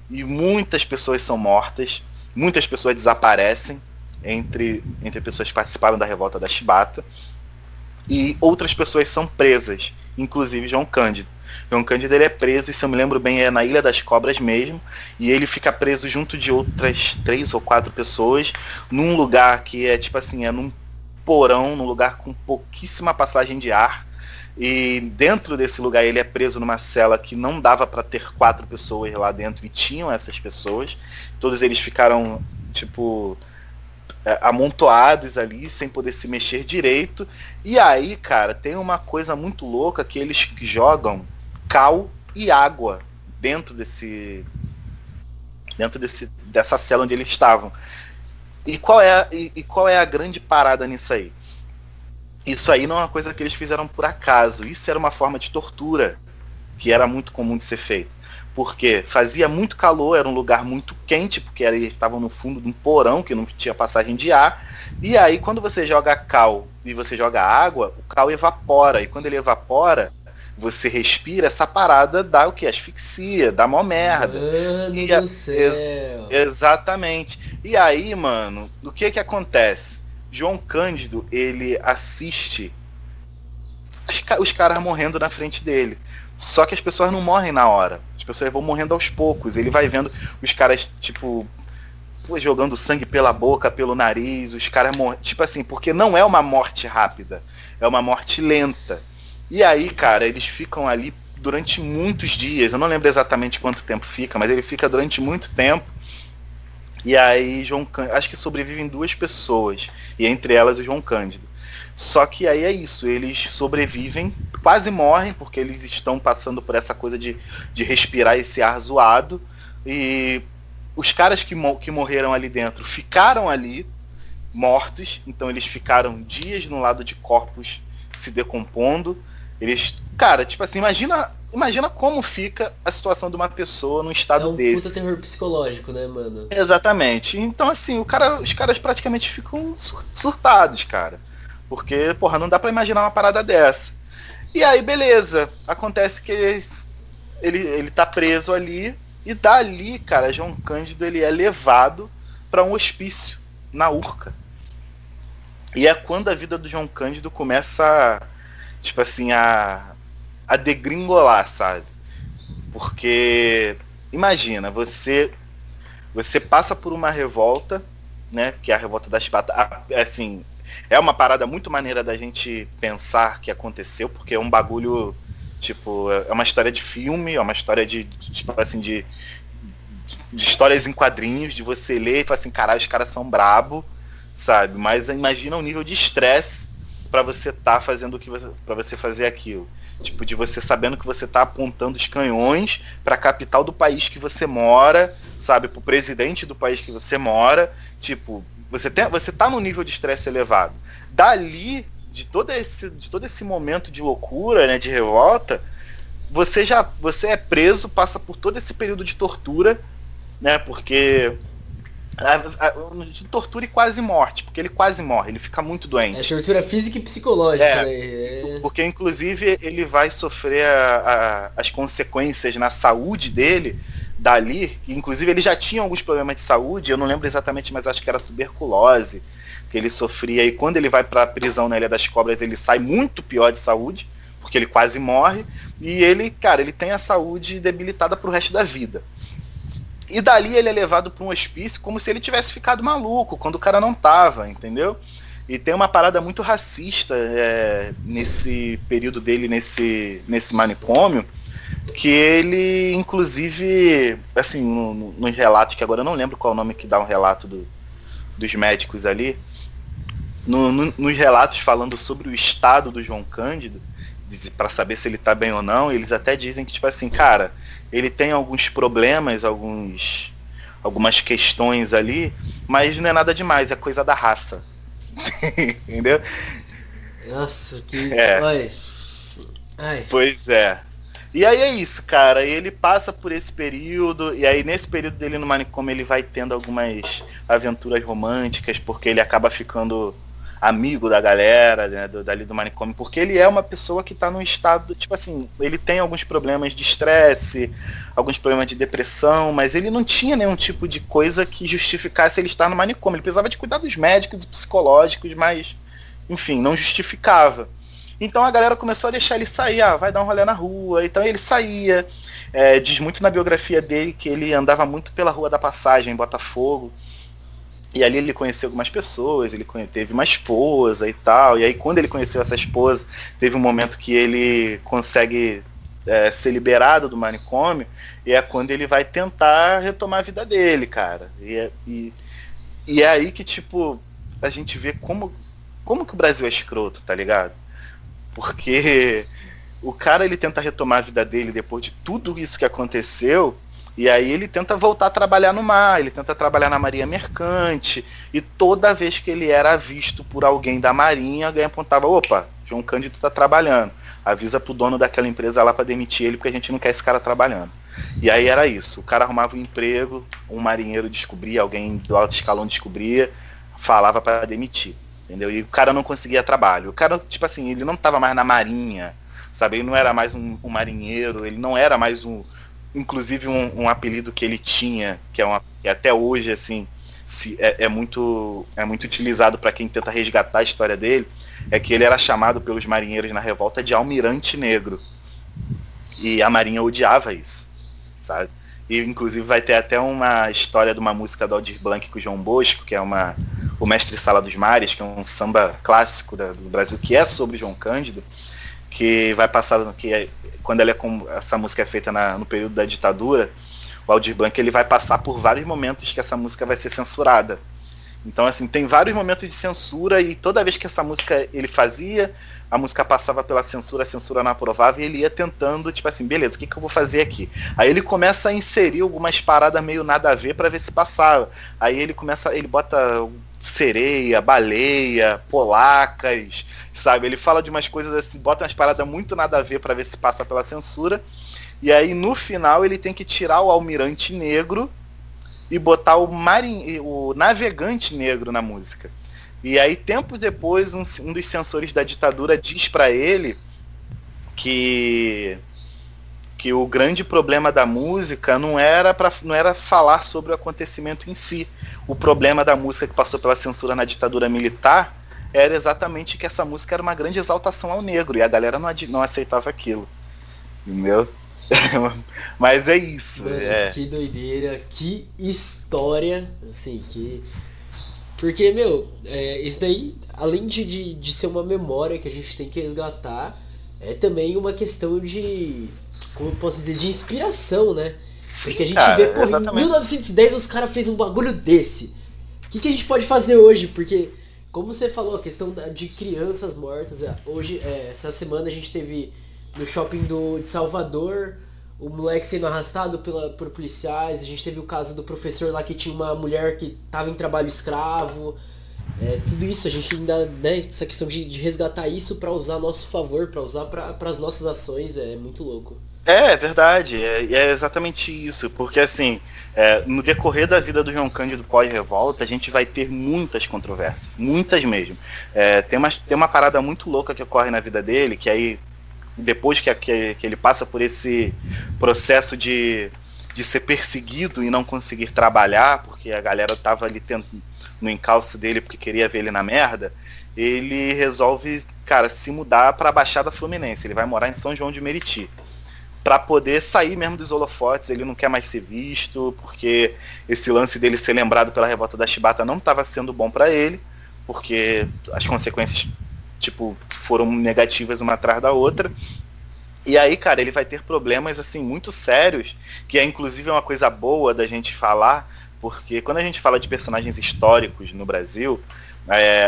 E muitas pessoas são mortas. Muitas pessoas desaparecem entre pessoas que participaram da revolta da Chibata. E outras pessoas são presas, inclusive João Cândido. João Cândido, ele é preso, e se eu me lembro bem, é na Ilha das Cobras mesmo. E ele fica preso junto de outras 3 ou 4 pessoas, num lugar que é tipo assim, é num porão, num lugar com pouquíssima passagem de ar. E dentro desse lugar ele é preso numa cela que não dava para ter 4 pessoas lá dentro, e tinham essas pessoas. Todos eles ficaram, tipo, amontoados ali, sem poder se mexer direito. E aí, cara, tem uma coisa muito louca, que eles jogam cal e água dentro dessa cela onde eles estavam. E qual é a grande parada nisso aí? Isso aí não é uma coisa que eles fizeram por acaso. Isso era uma forma de tortura que era muito comum de ser feita. Porque fazia muito calor, era um lugar muito quente, porque eles estavam no fundo de um porão que não tinha passagem de ar. E aí, quando você joga cal e você joga água, o cal evapora. E quando ele evapora, você respira, essa parada dá o que? Asfixia, dá mó merda. Mano do céu. Exatamente. E aí, mano, o que acontece? João Cândido, ele assiste os caras morrendo na frente dele. Só que as pessoas não morrem na hora. As pessoas vão morrendo aos poucos. Ele vai vendo os caras, tipo, jogando sangue pela boca, pelo nariz. Os caras morrem. Tipo assim, porque não é uma morte rápida. É uma morte lenta. E aí, cara, eles ficam ali durante muitos dias. Eu não lembro exatamente quanto tempo fica, mas ele fica durante muito tempo. E aí acho que sobrevivem 2 pessoas, e entre elas o João Cândido. Só que aí é isso, eles sobrevivem, quase morrem, porque eles estão passando por essa coisa de respirar esse ar zoado, e os caras que morreram ali dentro ficaram ali, mortos, então eles ficaram dias no lado de corpos se decompondo. Eles, cara, tipo assim, imagina como fica a situação de uma pessoa num estado desse. É um puta terror psicológico, né, mano? Exatamente. Então, assim, os caras praticamente ficam surtados, cara. Porque, porra, não dá pra imaginar uma parada dessa. E aí, beleza. Acontece que ele tá preso ali. E dali, cara, João Cândido, ele é levado pra um hospício, na Urca. E é quando a vida do João Cândido começa, tipo assim, a degringolar, sabe? Porque, imagina, você passa por uma revolta, né, que é a revolta das Chibatas, assim, é uma parada muito maneira da gente pensar que aconteceu, porque é um bagulho, tipo, é uma história de filme, é uma história tipo assim, de histórias em quadrinhos, de você ler e falar assim, caralho, os caras são brabo, sabe? Mas imagina o nível de estresse para você tá fazendo para você fazer aquilo. Tipo, de você sabendo que você tá apontando os canhões para a capital do país que você mora, sabe? Pro presidente do país que você mora. Tipo, você tá num nível de estresse elevado. Dali, de todo esse momento de loucura, né, de revolta, você é preso, passa por todo esse período de tortura, né? Porque de tortura e quase morte, porque ele quase morre, ele fica muito doente. É tortura física e psicológica, né? Porque inclusive ele vai sofrer as consequências na saúde dele dali, inclusive ele já tinha alguns problemas de saúde, eu não lembro exatamente, mas acho que era tuberculose que ele sofria, e quando ele vai para a prisão na Ilha das Cobras, ele sai muito pior de saúde, porque ele quase morre, e ele tem a saúde debilitada pro resto da vida. E dali ele é levado para um hospício como se ele tivesse ficado maluco, quando o cara não tava, entendeu? E tem uma parada muito racista nesse período dele, nesse manicômio, que ele, inclusive, assim, nos relatos, que agora eu não lembro qual é o nome que dá um relato dos médicos ali, nos relatos falando sobre o estado do João Cândido, para saber se ele tá bem ou não, eles até dizem que, tipo assim, cara, ele tem alguns problemas, algumas questões ali, mas não é nada demais, é coisa da raça. Entendeu? Nossa, que... Ai. Pois é. E aí é isso, cara, ele passa por esse período, e aí nesse período dele no manicômio ele vai tendo algumas aventuras românticas, porque ele acaba ficando amigo da galera, né, dali do manicômio, porque ele é uma pessoa que tá num estado, tipo assim, ele tem alguns problemas de estresse, alguns problemas de depressão, mas ele não tinha nenhum tipo de coisa que justificasse ele estar no manicômio. Ele precisava de cuidados médicos e psicológicos, mas, enfim, não justificava. Então a galera começou a deixar ele sair, vai dar um rolê na rua, então ele saía, diz muito na biografia dele que ele andava muito pela Rua da Passagem, em Botafogo, e ali ele conheceu algumas pessoas, ele teve uma esposa e tal, e aí quando ele conheceu essa esposa, teve um momento que ele consegue ser liberado do manicômio, e é quando ele vai tentar retomar a vida dele, cara. E é aí que, tipo, a gente vê como que o Brasil é escroto, tá ligado? Porque o cara, ele tenta retomar a vida dele depois de tudo isso que aconteceu, e aí ele tenta voltar a trabalhar no mar, ele tenta trabalhar na marinha mercante, e toda vez que ele era visto por alguém da marinha, alguém apontava, opa, João Cândido tá trabalhando, avisa pro dono daquela empresa lá pra demitir ele, porque a gente não quer esse cara trabalhando. E aí era isso, o cara arrumava um emprego, um marinheiro descobria, alguém do alto escalão descobria, falava para demitir, entendeu? E o cara não conseguia trabalho, o cara, tipo assim, ele não tava mais na marinha, sabe, ele não era mais um marinheiro, ele não era mais inclusive um apelido que ele tinha, que até hoje assim é muito utilizado para quem tenta resgatar a história dele, é que ele era chamado pelos marinheiros na revolta de Almirante Negro, e a marinha odiava isso, sabe? E inclusive vai ter até uma história de uma música do Aldir Blanc com o João Bosco, que é o Mestre Sala dos Mares, que é um samba clássico do Brasil, que é sobre João Cândido, que vai passar, quando essa música é feita no período da ditadura, o Aldir Blanc ele vai passar por vários momentos que essa música vai ser censurada. Então, assim, tem vários momentos de censura e toda vez que essa música ele fazia, a música passava pela censura, a censura não aprovava e ele ia tentando, tipo assim, beleza, o que eu vou fazer aqui? Aí ele começa a inserir algumas paradas meio nada a ver pra ver se passava. Aí ele bota sereia, baleia, polacas, sabe? Ele fala de umas coisas assim, bota umas paradas muito nada a ver pra ver se passa pela censura. E aí no final ele tem que tirar o almirante negro e botar o navegante negro na música. E aí, tempos depois, um dos censores da ditadura diz para ele que o grande problema da música não era falar sobre o acontecimento em si. O problema da música que passou pela censura na ditadura militar era exatamente que essa música era uma grande exaltação ao negro, e a galera não aceitava aquilo. Entendeu? Mas é isso. Mano, que doideira, que história, assim, que... Porque, isso daí, além de ser uma memória que a gente tem que resgatar, é também uma questão de, como eu posso dizer, de inspiração, né? Sim, porque a gente cara, vê, pô, em exatamente. 1910 os caras fez um bagulho desse. O que a gente pode fazer hoje? Porque, como você falou, a questão de crianças mortas, hoje, essa semana a gente teve no shopping de Salvador, o moleque sendo arrastado por policiais, a gente teve o caso do professor lá que tinha uma mulher que estava em trabalho escravo, tudo isso, a gente ainda, né, essa questão de resgatar isso para usar a nosso favor, para usar para as nossas ações, é muito louco. É verdade, é exatamente isso, porque assim, no decorrer da vida do João Cândido pós-revolta, a gente vai ter muitas controvérsias, muitas mesmo. Tem uma parada muito louca que ocorre na vida dele, que aí, depois que ele passa por esse processo de ser perseguido e não conseguir trabalhar, porque a galera tava ali no encalço dele porque queria ver ele na merda, ele resolve, cara, se mudar para a Baixada Fluminense, ele vai morar em São João de Meriti, para poder sair mesmo dos holofotes. Ele não quer mais ser visto, porque esse lance dele ser lembrado pela revolta da Chibata não estava sendo bom para ele, porque as consequências, tipo, foram negativas uma atrás da outra. E aí, cara, ele vai ter problemas, assim, muito sérios, que é inclusive uma coisa boa da gente falar, porque quando a gente fala de personagens históricos no Brasil,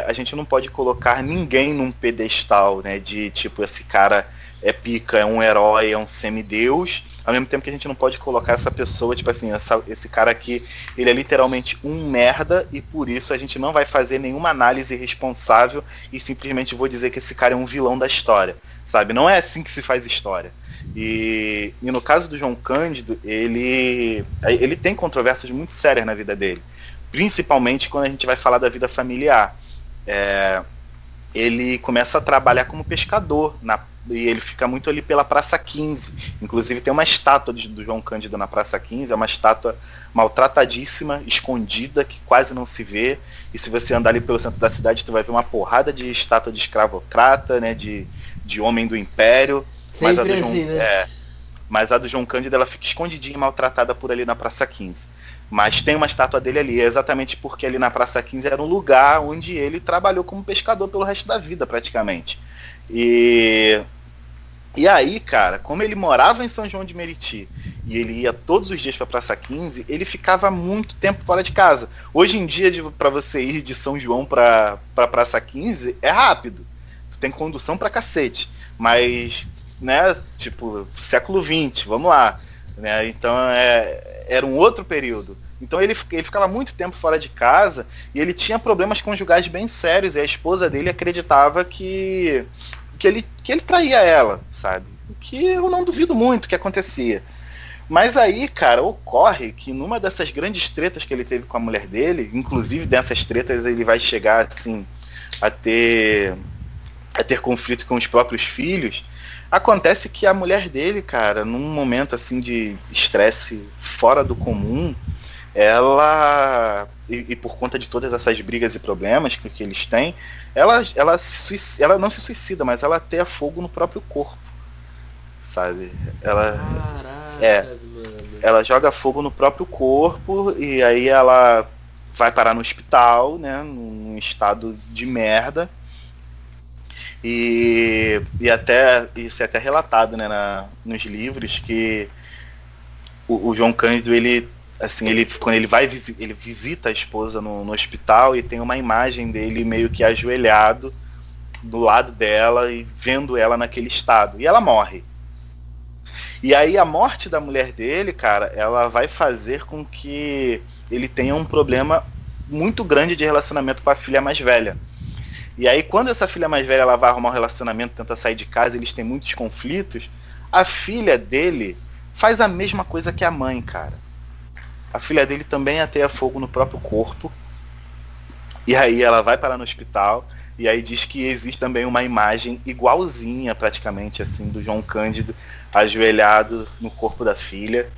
a gente não pode colocar ninguém num pedestal, né, de tipo, esse cara é pica, é um herói, é um semideus, ao mesmo tempo que a gente não pode colocar essa pessoa, tipo assim, esse cara aqui, ele é literalmente um merda, e por isso a gente não vai fazer nenhuma análise responsável e simplesmente vou dizer que esse cara é um vilão da história, sabe? Não é assim que se faz história. E no caso do João Cândido, ele tem controvérsias muito sérias na vida dele, principalmente quando a gente vai falar da vida familiar. Ele começa a trabalhar como pescador e ele fica muito ali pela Praça 15. Inclusive tem uma estátua do João Cândido na Praça 15, é uma estátua maltratadíssima, escondida, que quase não se vê. E se você andar ali pelo centro da cidade, tu vai ver uma porrada de estátua de escravocrata, né, de homem do império. Sempre assim, né? Mas a do João Cândido, ela fica escondidinha e maltratada por ali na Praça 15. Mas tem uma estátua dele ali, exatamente porque ali na Praça 15 era um lugar onde ele trabalhou como pescador pelo resto da vida, praticamente. E aí, cara, como ele morava em São João de Meriti e ele ia todos os dias pra Praça 15, ele ficava muito tempo fora de casa. Hoje em dia, pra você ir de São João pra Praça 15, é rápido. Tu tem condução pra cacete. Mas, né, tipo, século XX, vamos lá. Né? Então era um outro período. Então ele ficava muito tempo fora de casa e ele tinha problemas conjugais bem sérios, e a esposa dele acreditava que ele traía ela, sabe? O que eu não duvido muito que acontecia. Mas aí, cara, ocorre que numa dessas grandes tretas que ele teve com a mulher dele, inclusive dessas tretas ele vai chegar assim a ter conflito com os próprios filhos. Acontece que a mulher dele, cara, num momento assim de estresse fora do comum, ela, e por conta de todas essas brigas e problemas que eles têm, ela não se suicida, mas ela ateia fogo no próprio corpo, sabe? Caracas, mano. Ela joga fogo no próprio corpo e aí ela vai parar no hospital, né, num estado de merda. E até isso é até relatado, né, nos livros, que o João Cândido, ele, assim, quando ele visita a esposa no hospital e tem uma imagem dele meio que ajoelhado do lado dela e vendo ela naquele estado. E ela morre. E aí a morte da mulher dele, cara, ela vai fazer com que ele tenha um problema muito grande de relacionamento com a filha mais velha. E aí quando essa filha mais velha ela vai arrumar um relacionamento, tenta sair de casa, eles têm muitos conflitos, a filha dele faz a mesma coisa que a mãe, cara. A filha dele também ateia fogo no próprio corpo. E aí ela vai parar no hospital. E aí diz que existe também uma imagem igualzinha, praticamente, assim, do João Cândido ajoelhado no corpo da filha.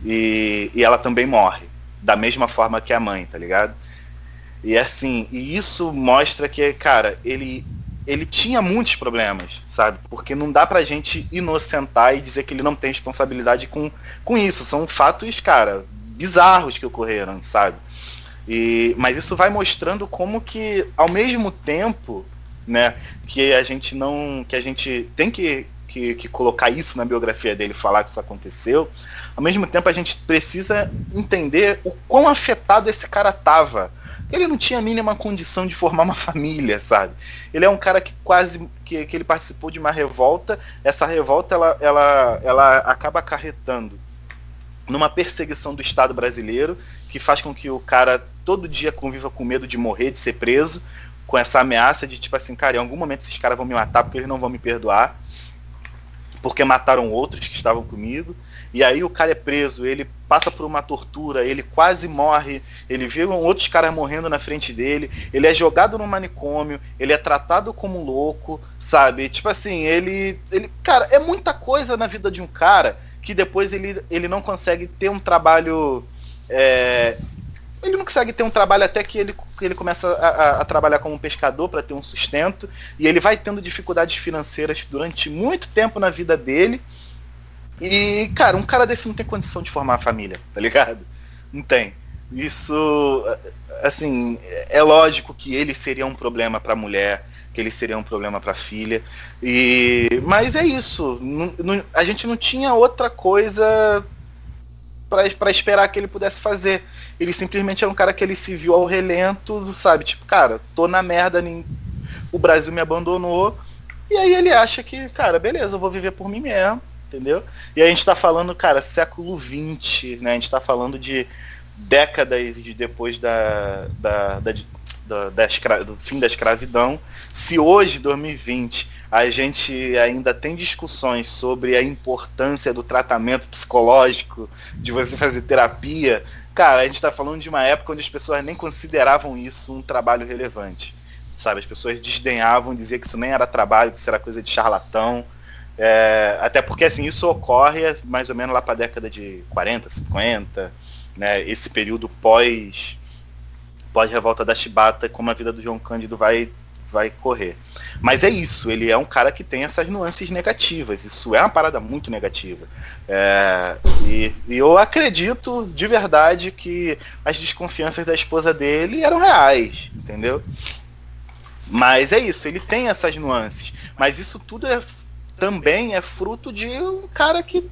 E ela também morre. Da mesma forma que a mãe, tá ligado? E assim, e isso mostra que, cara, ele tinha muitos problemas, sabe? Porque não dá pra gente inocentar e dizer que ele não tem responsabilidade com isso. São fatos, cara, bizarros que ocorreram, sabe? Mas isso vai mostrando como que, ao mesmo tempo, né, que a gente tem que colocar isso na biografia dele, falar que isso aconteceu, ao mesmo tempo a gente precisa entender o quão afetado esse cara tava. Ele não tinha a mínima condição de formar uma família, sabe? Ele é um cara que que ele participou de uma revolta. Essa revolta ela acaba acarretando numa perseguição do Estado brasileiro, que faz com que o cara todo dia conviva com medo de morrer, de ser preso, com essa ameaça de tipo assim, cara, em algum momento esses caras vão me matar porque eles não vão me perdoar, porque mataram outros que estavam comigo. E aí o cara é preso, ele passa por uma tortura, ele quase morre, ele vê outros caras morrendo na frente dele, ele é jogado no manicômio, ele é tratado como louco, sabe? Tipo assim, cara, é muita coisa na vida de um cara que depois ele não consegue ter um trabalho. Ele não consegue ter um trabalho até que ele começa a trabalhar como pescador para ter um sustento, e ele vai tendo dificuldades financeiras durante muito tempo na vida dele. E, cara, um cara desse não tem condição de formar uma família, tá ligado? Não tem. Isso, assim, é lógico que ele seria um problema pra mulher, que ele seria um problema pra filha. Mas é isso. A gente não tinha outra coisa pra esperar que ele pudesse fazer. Ele simplesmente era um cara que ele se viu ao relento, sabe? Tipo, cara, tô na merda, o Brasil me abandonou. E aí ele acha que, cara, beleza, eu vou viver por mim mesmo. Entendeu? E a gente tá falando, cara, século XX, né? A gente tá falando de décadas depois do fim da escravidão. Se hoje, 2020, a gente ainda tem discussões sobre a importância do tratamento psicológico, de você fazer terapia, cara, a gente tá falando de uma época onde as pessoas nem consideravam isso um trabalho relevante, sabe? As pessoas desdenhavam, diziam que isso nem era trabalho, que isso era coisa de charlatão. Até porque assim, isso ocorre mais ou menos lá para a década de 40, 50, né, esse período pós-revolta da Chibata, como a vida do João Cândido vai correr. Mas é isso, ele é um cara que tem essas nuances negativas, isso é uma parada muito negativa. E eu acredito de verdade que as desconfianças da esposa dele eram reais, entendeu? Mas é isso, ele tem essas nuances, mas isso tudo também é fruto de um cara que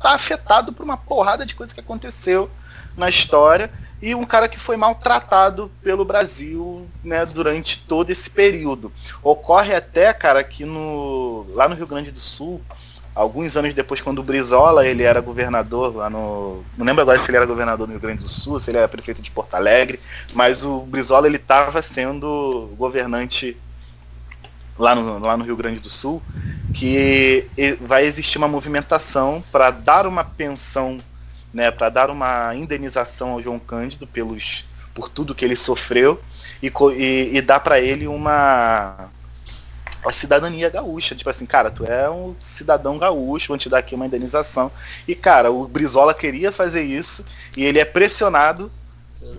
tá afetado por uma porrada de coisa que aconteceu na história, e um cara que foi maltratado pelo Brasil, né, durante todo esse período. Ocorre até, cara, que lá no Rio Grande do Sul, alguns anos depois, quando o Brizola ele era governador lá não lembro agora se ele era governador no Rio Grande do Sul, se ele era prefeito de Porto Alegre, mas o Brizola ele estava sendo governante lá no Rio Grande do Sul, que vai existir uma movimentação para dar uma pensão, né, para dar uma indenização ao João Cândido por tudo que ele sofreu e dar para ele a cidadania gaúcha. Tipo assim, cara, tu é um cidadão gaúcho, vamos te dar aqui uma indenização. E, cara, o Brizola queria fazer isso e ele é pressionado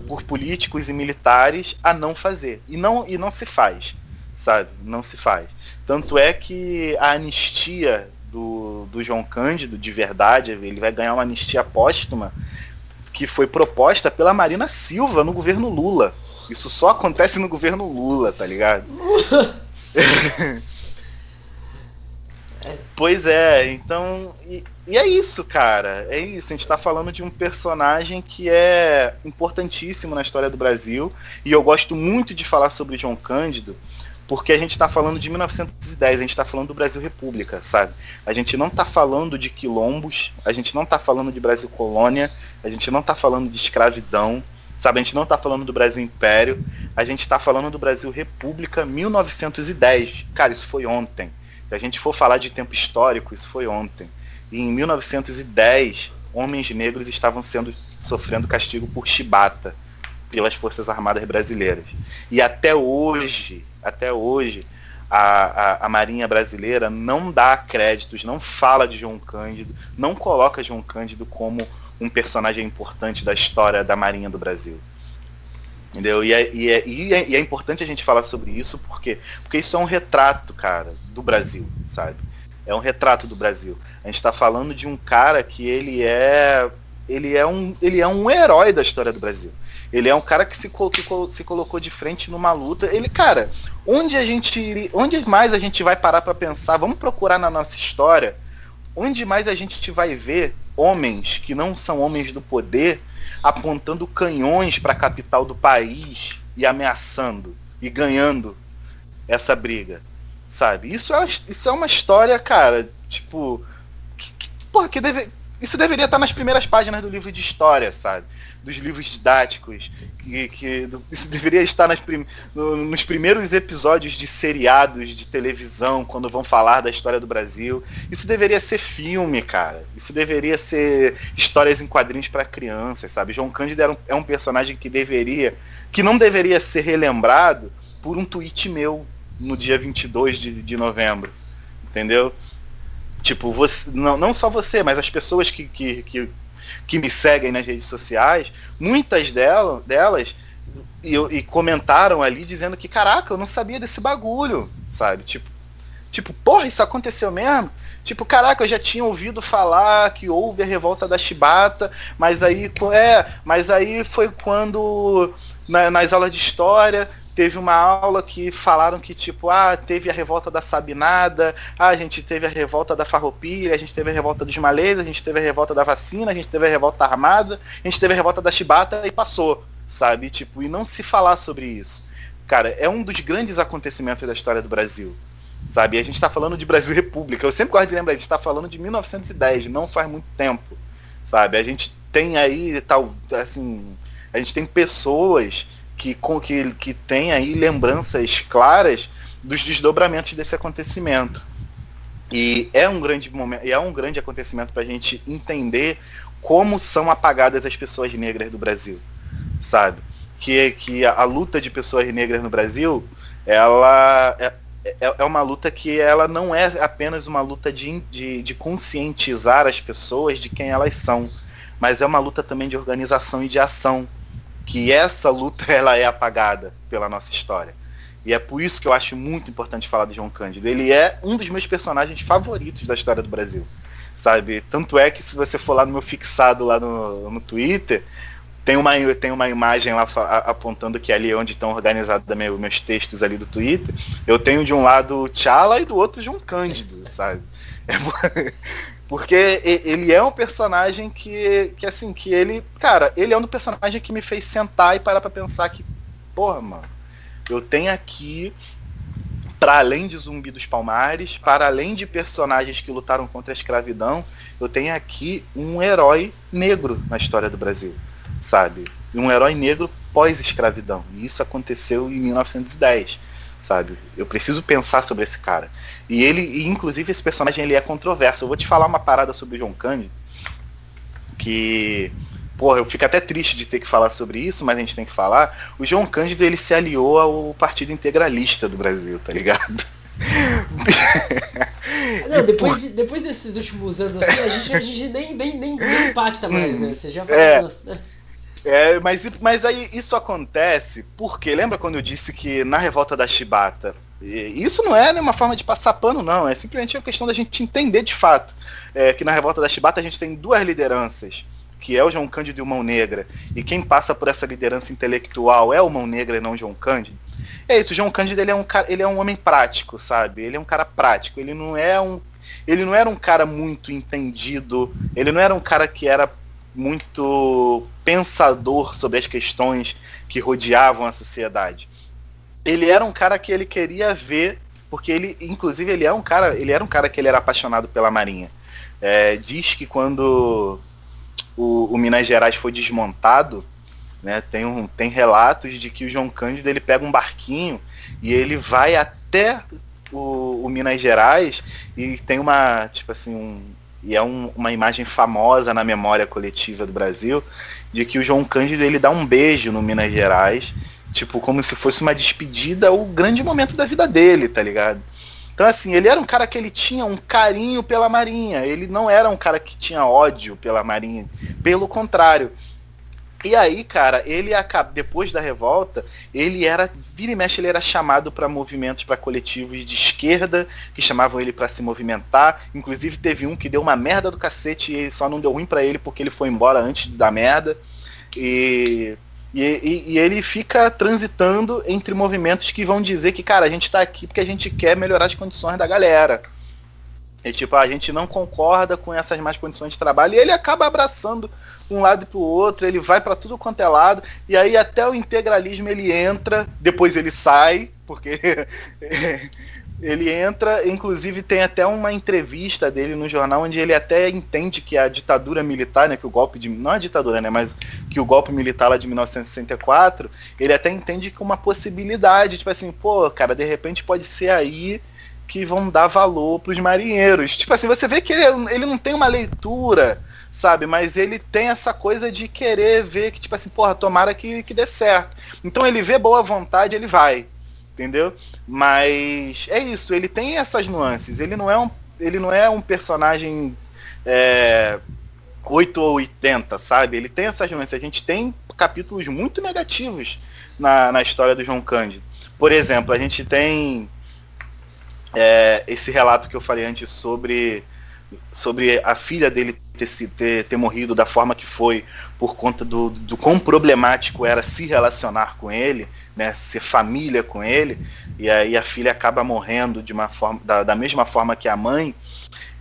por políticos e militares a não fazer. E não se faz. Sabe? Não se faz. Tanto é que a anistia do João Cândido, de verdade, ele vai ganhar uma anistia póstuma que foi proposta pela Marina Silva no governo Lula. Isso só acontece no governo Lula, tá ligado? Pois é, então E é isso, cara. É isso. A gente tá falando de um personagem que é importantíssimo na história do Brasil. E eu gosto muito de falar sobre João Cândido, porque a gente tá falando de 1910, a gente tá falando do Brasil República, sabe? A gente não tá falando de quilombos, a gente não tá falando de Brasil Colônia, a gente não tá falando de escravidão, sabe? A gente não tá falando do Brasil Império, a gente tá falando do Brasil República 1910. Cara, isso foi ontem. Se a gente for falar de tempo histórico, isso foi ontem. E em 1910, homens negros estavam sofrendo castigo por chibata pelas Forças Armadas brasileiras. E até hoje, a Marinha Brasileira não dá créditos, não fala de João Cândido, não coloca João Cândido como um personagem importante da história da Marinha do Brasil. Entendeu? E é importante a gente falar sobre isso, porque isso é um retrato, cara, do Brasil, sabe? É um retrato do Brasil. A gente está falando de um cara que ele é um herói da história do Brasil. Ele é um cara que se colocou de frente numa luta. Ele, cara, onde mais a gente vai parar para pensar? Vamos procurar na nossa história. Onde mais a gente vai ver homens que não são homens do poder apontando canhões para a capital do país e ameaçando e ganhando essa briga, sabe? Isso é uma história, cara, tipo, isso deveria estar nas primeiras páginas do livro de história, sabe? Dos livros didáticos, isso deveria estar nos primeiros episódios de seriados de televisão, quando vão falar da história do Brasil. Isso deveria ser filme, cara. Isso deveria ser histórias em quadrinhos para crianças, sabe? João Cândido é um personagem que não deveria ser relembrado por um tweet meu no dia 22 de novembro, entendeu? Tipo, não só você, mas as pessoas que me seguem nas redes sociais, muitas delas e comentaram ali dizendo que, caraca, eu não sabia desse bagulho, sabe? Tipo, porra, isso aconteceu mesmo? Tipo, caraca, eu já tinha ouvido falar que houve a revolta da chibata, mas aí foi quando nas aulas de história teve uma aula que falaram que, tipo, teve a revolta da Sabinada, a gente teve a revolta da Farroupilha, a gente teve a revolta dos malês, a gente teve a revolta da vacina, a gente teve a revolta armada, a gente teve a revolta da chibata e passou, sabe? Tipo, e não se falar sobre isso. Cara, é um dos grandes acontecimentos da história do Brasil, sabe? E a gente tá falando de Brasil República. Eu sempre gosto de lembrar, a gente tá falando de 1910, não faz muito tempo, sabe? A gente tem aí, a gente tem pessoas que tem aí lembranças claras dos desdobramentos desse acontecimento. E é um grande momento, é um grande acontecimento para a gente entender como são apagadas as pessoas negras do Brasil, sabe? Que a luta de pessoas negras no Brasil, ela é uma luta que ela não é apenas uma luta de conscientizar as pessoas de quem elas são, mas é uma luta também de organização e de ação, que essa luta ela é apagada pela nossa história. E é por isso que eu acho muito importante falar de João Cândido. Ele é um dos meus personagens favoritos da história do Brasil, sabe? Tanto é que se você for lá no meu fixado lá no Twitter, tem uma imagem lá apontando que ali é onde estão organizados meus textos ali do Twitter. Eu tenho de um lado T'Challa e do outro João Cândido, sabe? Porque ele é um personagem que ele, cara, ele é um personagem que me fez sentar e parar pra pensar que, porra, mano, eu tenho aqui, para além de Zumbi dos Palmares, para além de personagens que lutaram contra a escravidão, eu tenho aqui um herói negro na história do Brasil, sabe? Um herói negro pós-escravidão. E isso aconteceu em 1910. Sabe? Eu preciso pensar sobre esse cara. E inclusive, esse personagem ele é controverso. Eu vou te falar uma parada sobre o João Cândido, que, porra, eu fico até triste de ter que falar sobre isso, mas a gente tem que falar. O João Cândido, ele se aliou ao Partido Integralista do Brasil, tá ligado? Não, depois desses últimos anos assim, a gente nem impacta mais, né? Você já falou, né? Mas aí isso acontece porque, lembra quando eu disse que na revolta da chibata, isso não é uma forma de passar pano, não, é simplesmente uma questão da gente entender de fato que na revolta da chibata a gente tem duas lideranças, que é o João Cândido e o Mão Negra, e quem passa por essa liderança intelectual é o Mão Negra e não o João Cândido. É isso, o João Cândido ele é um homem prático, sabe? Ele é um cara prático, ele não é ele não era um cara muito entendido, ele não era um cara que era muito pensador sobre as questões que rodeavam a sociedade. Ele era um cara que ele queria ver, porque ele, inclusive, ele era um cara que ele era apaixonado pela Marinha. Diz que quando o Minas Gerais foi desmontado, né, tem relatos de que o João Cândido ele pega um barquinho e ele vai até o Minas Gerais e tem uma, tipo assim, uma imagem famosa na memória coletiva do Brasil, de que o João Cândido ele dá um beijo no Minas Gerais, tipo, como se fosse uma despedida, o grande momento da vida dele, tá ligado? Então, assim, ele era um cara que ele tinha um carinho pela Marinha, ele não era um cara que tinha ódio pela Marinha, pelo contrário. E aí, cara, ele acaba, depois da revolta, vira e mexe, ele era chamado para movimentos, para coletivos de esquerda, que chamavam ele para se movimentar. Inclusive teve um que deu uma merda do cacete e só não deu ruim para ele porque ele foi embora antes da merda. E ele fica transitando entre movimentos que vão dizer que, cara, a gente tá aqui porque a gente quer melhorar as condições da galera. E tipo, a gente não concorda com essas más condições de trabalho, e ele acaba abraçando um lado pro outro, ele vai para tudo quanto é lado, e aí até o integralismo ele entra, depois ele sai, porque ele entra, inclusive tem até uma entrevista dele no jornal onde ele até entende que a ditadura militar, né, que o golpe de, não a ditadura, né, mas que o golpe militar lá de 1964, ele até entende que uma possibilidade, tipo assim, pô, cara, de repente pode ser aí que vão dar valor pros marinheiros. Tipo assim, você vê que ele não tem uma leitura, sabe? Mas ele tem essa coisa de querer ver que, tipo assim, porra, tomara que dê certo. Então ele vê boa vontade, ele vai. Entendeu? Mas é isso, ele tem essas nuances. Ele não é um personagem 8 ou 80, sabe? Ele tem essas nuances. A gente tem capítulos muito negativos na história do João Cândido. Por exemplo, a gente tem esse relato que eu falei antes sobre a filha dele ter morrido da forma que foi, por conta do quão problemático era se relacionar com ele, né, ser família com ele, e aí a filha acaba morrendo de uma forma, da mesma forma que a mãe.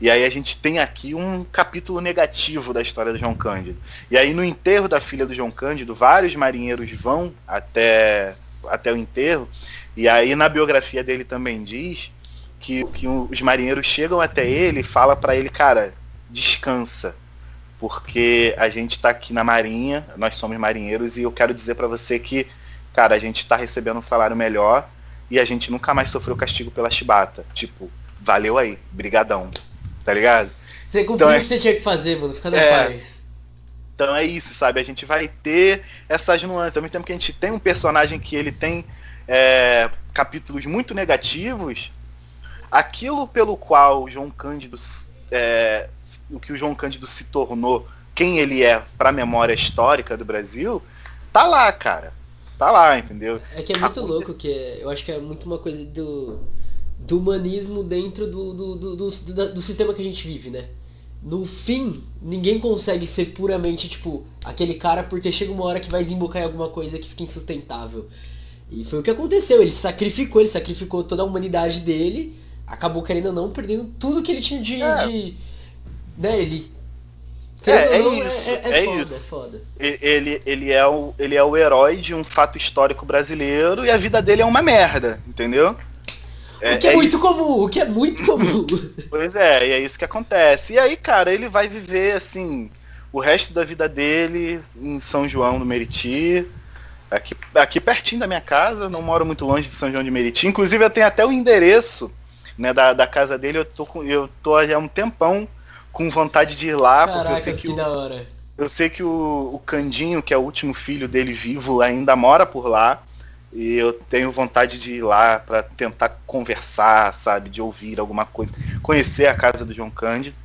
E aí a gente tem aqui um capítulo negativo da história do João Cândido. E aí no enterro da filha do João Cândido, vários marinheiros vão até o enterro, e aí na biografia dele também diz que os marinheiros chegam até ele e falam para ele, cara, descansa, porque a gente tá aqui na marinha, nós somos marinheiros, e eu quero dizer para você que, cara, a gente tá recebendo um salário melhor e a gente nunca mais sofreu castigo pela chibata. Tipo, valeu aí, brigadão, tá ligado? Você cumpriu o que você tinha que fazer, mano, fica na paz. Então é isso, sabe? A gente vai ter essas nuances. Ao mesmo tempo que a gente tem um personagem que ele tem capítulos muito negativos, aquilo pelo qual o João Cândido, o que o João Cândido se tornou, quem ele é para a memória histórica do Brasil, tá lá, cara. Tá lá, entendeu? É que é muito louco, eu acho que é muito uma coisa do humanismo dentro do sistema que a gente vive, né? No fim, ninguém consegue ser puramente, tipo, aquele cara, porque chega uma hora que vai desembocar em alguma coisa que fica insustentável. E foi o que aconteceu, ele sacrificou toda a humanidade dele, acabou querendo ou não, perdendo tudo que ele tinha né, ele... É foda. Ele é o herói de um fato histórico brasileiro e a vida dele é uma merda, entendeu? O que é muito comum. Pois é, e é isso que acontece. E aí, cara, ele vai viver, assim, o resto da vida dele em São João do Meriti, aqui pertinho da minha casa, não moro muito longe de São João de Meriti. Inclusive, eu tenho até o endereço, né, da casa dele, eu tô há um tempão com vontade de ir lá. Caraca, porque eu sei que da hora. Eu sei que o Candinho, que é o último filho dele vivo, ainda mora por lá. E eu tenho vontade de ir lá para tentar conversar, sabe? De ouvir alguma coisa. Conhecer a casa do João Cândido.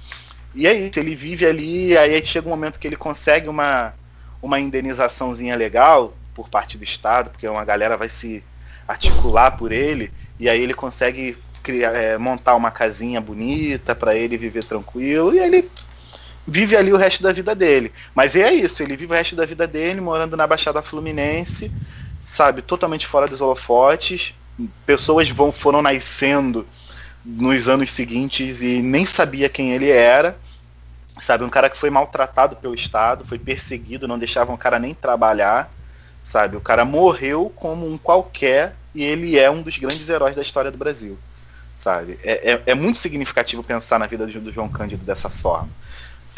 E é isso, ele vive ali, aí chega um momento que ele consegue uma indenizaçãozinha legal por parte do Estado, porque uma galera vai se articular por ele, e aí ele consegue montar uma casinha bonita para ele viver tranquilo, e aí ele vive ali o resto da vida dele. Mas é isso, ele vive o resto da vida dele morando na Baixada Fluminense, sabe, totalmente fora dos holofotes. Pessoas foram nascendo, nos anos seguintes e nem sabia quem ele era, sabe? Um cara que foi maltratado pelo Estado, foi perseguido, não deixava o cara nem trabalhar, sabe? O cara morreu como um qualquer e ele é um dos grandes heróis da história do Brasil, sabe? É muito significativo pensar na vida do João Cândido dessa forma.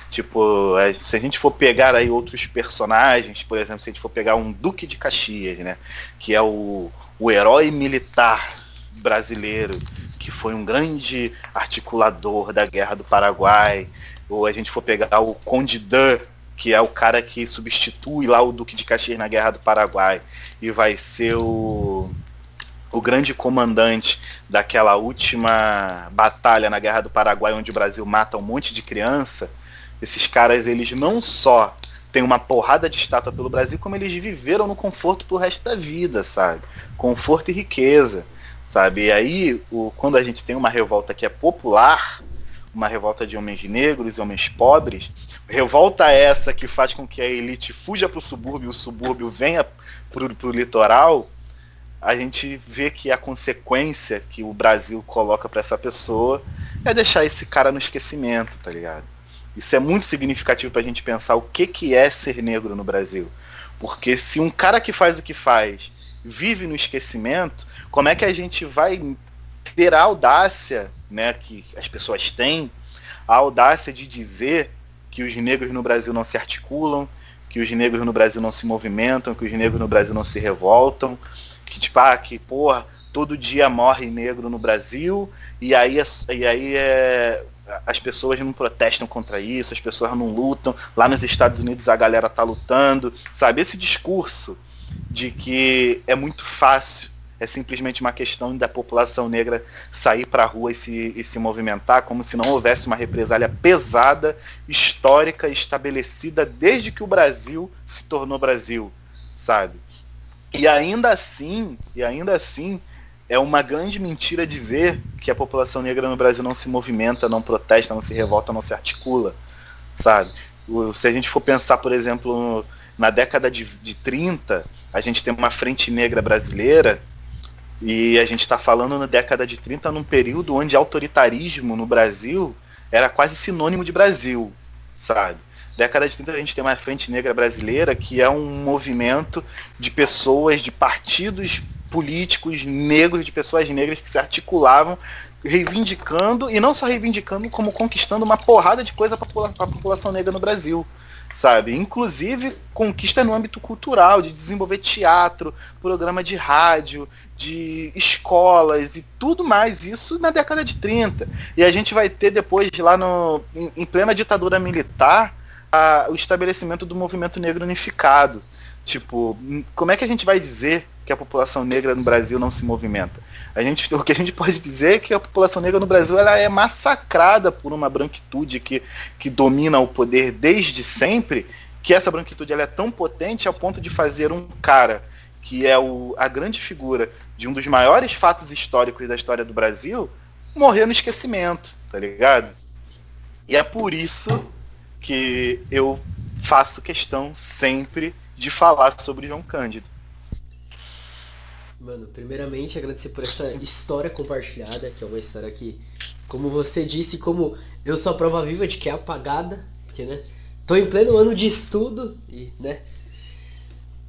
Tipo, se a gente for pegar aí outros personagens, por exemplo, se a gente for pegar um Duque de Caxias, né? Que é o herói militar brasileiro, que foi um grande articulador da Guerra do Paraguai, ou a gente for pegar o Conde Dan, que é o cara que substitui lá o Duque de Caxias na Guerra do Paraguai, e vai ser o grande comandante daquela última batalha na Guerra do Paraguai, onde o Brasil mata um monte de criança. Esses caras, eles não só têm uma porrada de estátua pelo Brasil, como eles viveram no conforto pro resto da vida, sabe? Conforto e riqueza, sabe? E aí, quando a gente tem uma revolta que é popular, uma revolta de homens negros e homens pobres, revolta essa que faz com que a elite fuja pro subúrbio, o subúrbio venha pro litoral, a gente vê que a consequência que o Brasil coloca para essa pessoa é deixar esse cara no esquecimento, tá ligado? Isso é muito significativo pra gente pensar o que é ser negro no Brasil. Porque se um cara que faz o que faz vive no esquecimento, como é que a gente vai ter a audácia, né, que as pessoas têm, a audácia de dizer que os negros no Brasil não se articulam, que os negros no Brasil não se movimentam, que os negros no Brasil não se revoltam, que tipo, que porra, todo dia morre negro no Brasil, e aí as pessoas não protestam contra isso, as pessoas não lutam, lá nos Estados Unidos a galera tá lutando, sabe? Esse discurso de que é muito fácil, é simplesmente uma questão da população negra sair pra rua e se movimentar, como se não houvesse uma represália pesada, histórica, estabelecida desde que o Brasil se tornou Brasil, sabe? E ainda assim, é uma grande mentira dizer que a população negra no Brasil não se movimenta, não protesta, não se revolta, não se articula, sabe? Se a gente for pensar, por exemplo, na década de 30, a gente tem uma frente negra brasileira, e a gente está falando na década de 30 num período onde autoritarismo no Brasil era quase sinônimo de Brasil, sabe? Década de 30 a gente tem uma frente negra brasileira que é um movimento de pessoas, de partidos políticos negros, de pessoas negras que se articulavam, reivindicando, e não só reivindicando, como conquistando uma porrada de coisa para a população negra no Brasil, sabe? Inclusive conquista no âmbito cultural, de desenvolver teatro, programa de rádio, de escolas e tudo mais, isso na década de 30. E a gente vai ter depois, lá em plena ditadura militar, o estabelecimento do movimento negro unificado. Tipo, como é que a gente vai dizer que a população negra no Brasil não se movimenta? O que a gente pode dizer é que a população negra no Brasil ela é massacrada por uma branquitude que domina o poder desde sempre, que essa branquitude ela é tão potente ao ponto de fazer um cara que é a grande figura de um dos maiores fatos históricos da história do Brasil morrer no esquecimento, tá ligado? E é por isso que eu faço questão sempre de falar sobre João Cândido. Mano, primeiramente agradecer por essa história compartilhada, que é uma história que, como você disse, como eu sou a prova viva de que é apagada, porque, né, tô em pleno ano de estudo,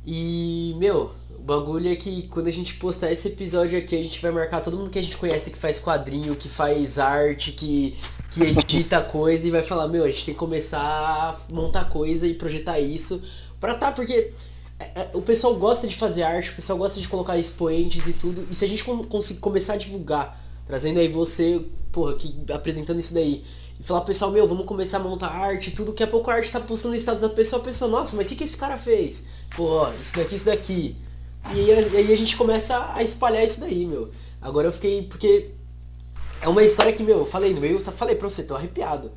e, meu, o bagulho é que quando a gente postar esse episódio aqui, a gente vai marcar todo mundo que a gente conhece, que faz quadrinho, que faz arte, que edita coisa, e vai falar, meu, a gente tem que começar a montar coisa e projetar isso, porque o pessoal gosta de fazer arte, o pessoal gosta de colocar expoentes e tudo, e se a gente conseguir começar a divulgar, trazendo aí você, porra, apresentando isso daí, e falar, pessoal, meu, vamos começar a montar arte e tudo, daqui a pouco a arte tá postando status da pessoa, a pessoa, nossa, mas o que esse cara fez? Pô, ó, isso daqui. E aí a gente começa a espalhar isso daí, meu. Agora eu fiquei, porque é uma história que, meu, eu falei no meio, falei pra você, tô arrepiado.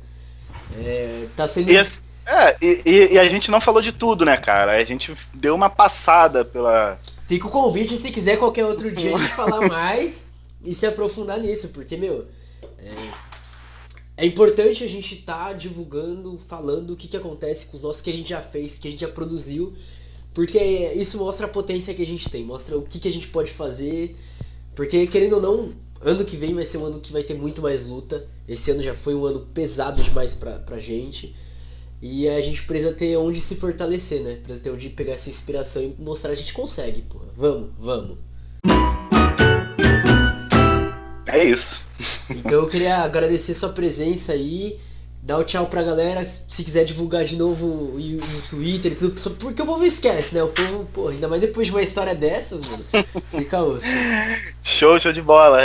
Tá sendo... E a gente não falou de tudo, né, cara? A gente deu uma passada pela... Fica o convite, se quiser qualquer outro dia a gente falar mais e se aprofundar nisso, porque, meu, é importante a gente tá divulgando, falando o que acontece com os nossos, que a gente já fez, que a gente já produziu, porque isso mostra a potência que a gente tem, mostra o que a gente pode fazer, porque, querendo ou não, ano que vem vai ser um ano que vai ter muito mais luta. Esse ano já foi um ano pesado demais pra gente. E a gente precisa ter onde se fortalecer, né? Precisa ter onde pegar essa inspiração e mostrar que a gente consegue, porra. Vamos. É isso. Então eu queria agradecer sua presença aí, dar o tchau pra galera, se quiser divulgar de novo o Twitter e tudo, porque o povo esquece, né? O povo, porra, ainda mais depois de uma história dessas, mano, fica osso. Show de bola.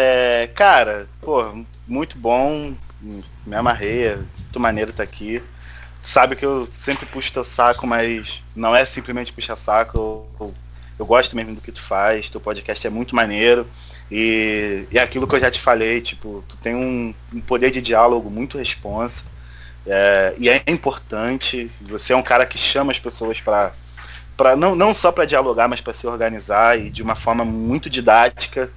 Cara, pô, muito bom, me amarrei, é muito maneiro estar aqui. Sabe que eu sempre puxo teu saco, mas não é simplesmente puxar saco, eu gosto mesmo do que tu faz, teu podcast é muito maneiro. E aquilo que eu já te falei, tipo, tu tem um poder de diálogo muito responsa, e é importante. Você é um cara que chama as pessoas para não só para dialogar, mas para se organizar, e de uma forma muito didática.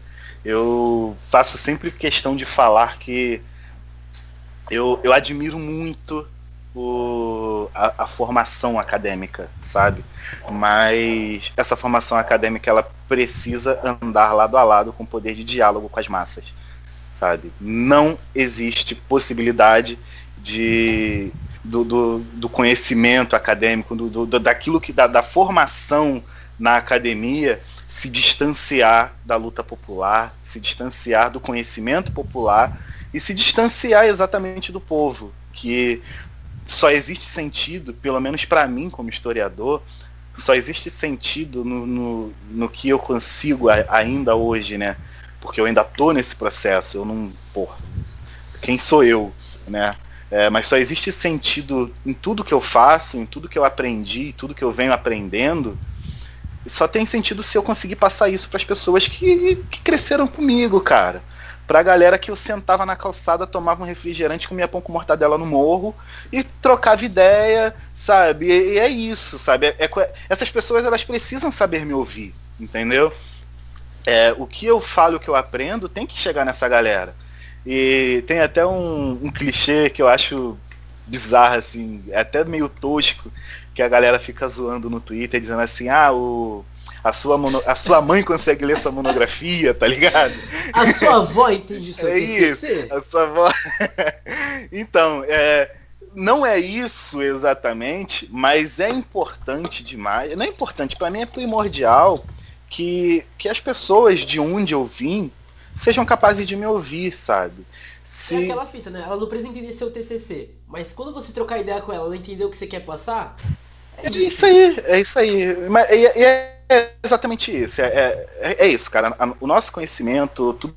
Eu faço sempre questão de falar que eu admiro muito a formação acadêmica, sabe? Mas essa formação acadêmica, ela precisa andar lado a lado com o poder de diálogo com as massas, sabe? Não existe possibilidade do conhecimento acadêmico, daquilo que da formação na academia se distanciar da luta popular, se distanciar do conhecimento popular e se distanciar exatamente do povo, que só existe sentido, pelo menos para mim como historiador, só existe sentido no que eu consigo ainda hoje, né? Porque eu ainda tô nesse processo, eu não... Porra, quem sou eu, né? Mas só existe sentido em tudo que eu faço, em tudo que eu aprendi, tudo que eu venho aprendendo. Só tem sentido se eu conseguir passar isso para as pessoas que cresceram comigo, cara. Pra galera que eu sentava na calçada, tomava um refrigerante, comia pão com mortadela no morro e trocava ideia, sabe? E é isso, sabe? Essas pessoas, elas precisam saber me ouvir, entendeu? O que eu falo, o que eu aprendo, tem que chegar nessa galera. E tem até um clichê que eu acho bizarro, assim, é até meio tosco, que a galera fica zoando no Twitter, dizendo assim, a sua mãe consegue ler sua monografia, tá ligado? A sua avó entende seu TCC? Isso, a sua avó... Então, não é isso exatamente, mas é importante demais. Não é importante, para mim é primordial que as pessoas de onde eu vim sejam capazes de me ouvir, sabe? É aquela fita, né? Ela não precisa entender seu TCC, mas quando você trocar ideia com ela entendeu o que você quer passar? É isso aí. Mas, é exatamente isso. É isso, cara. O nosso conhecimento, tudo,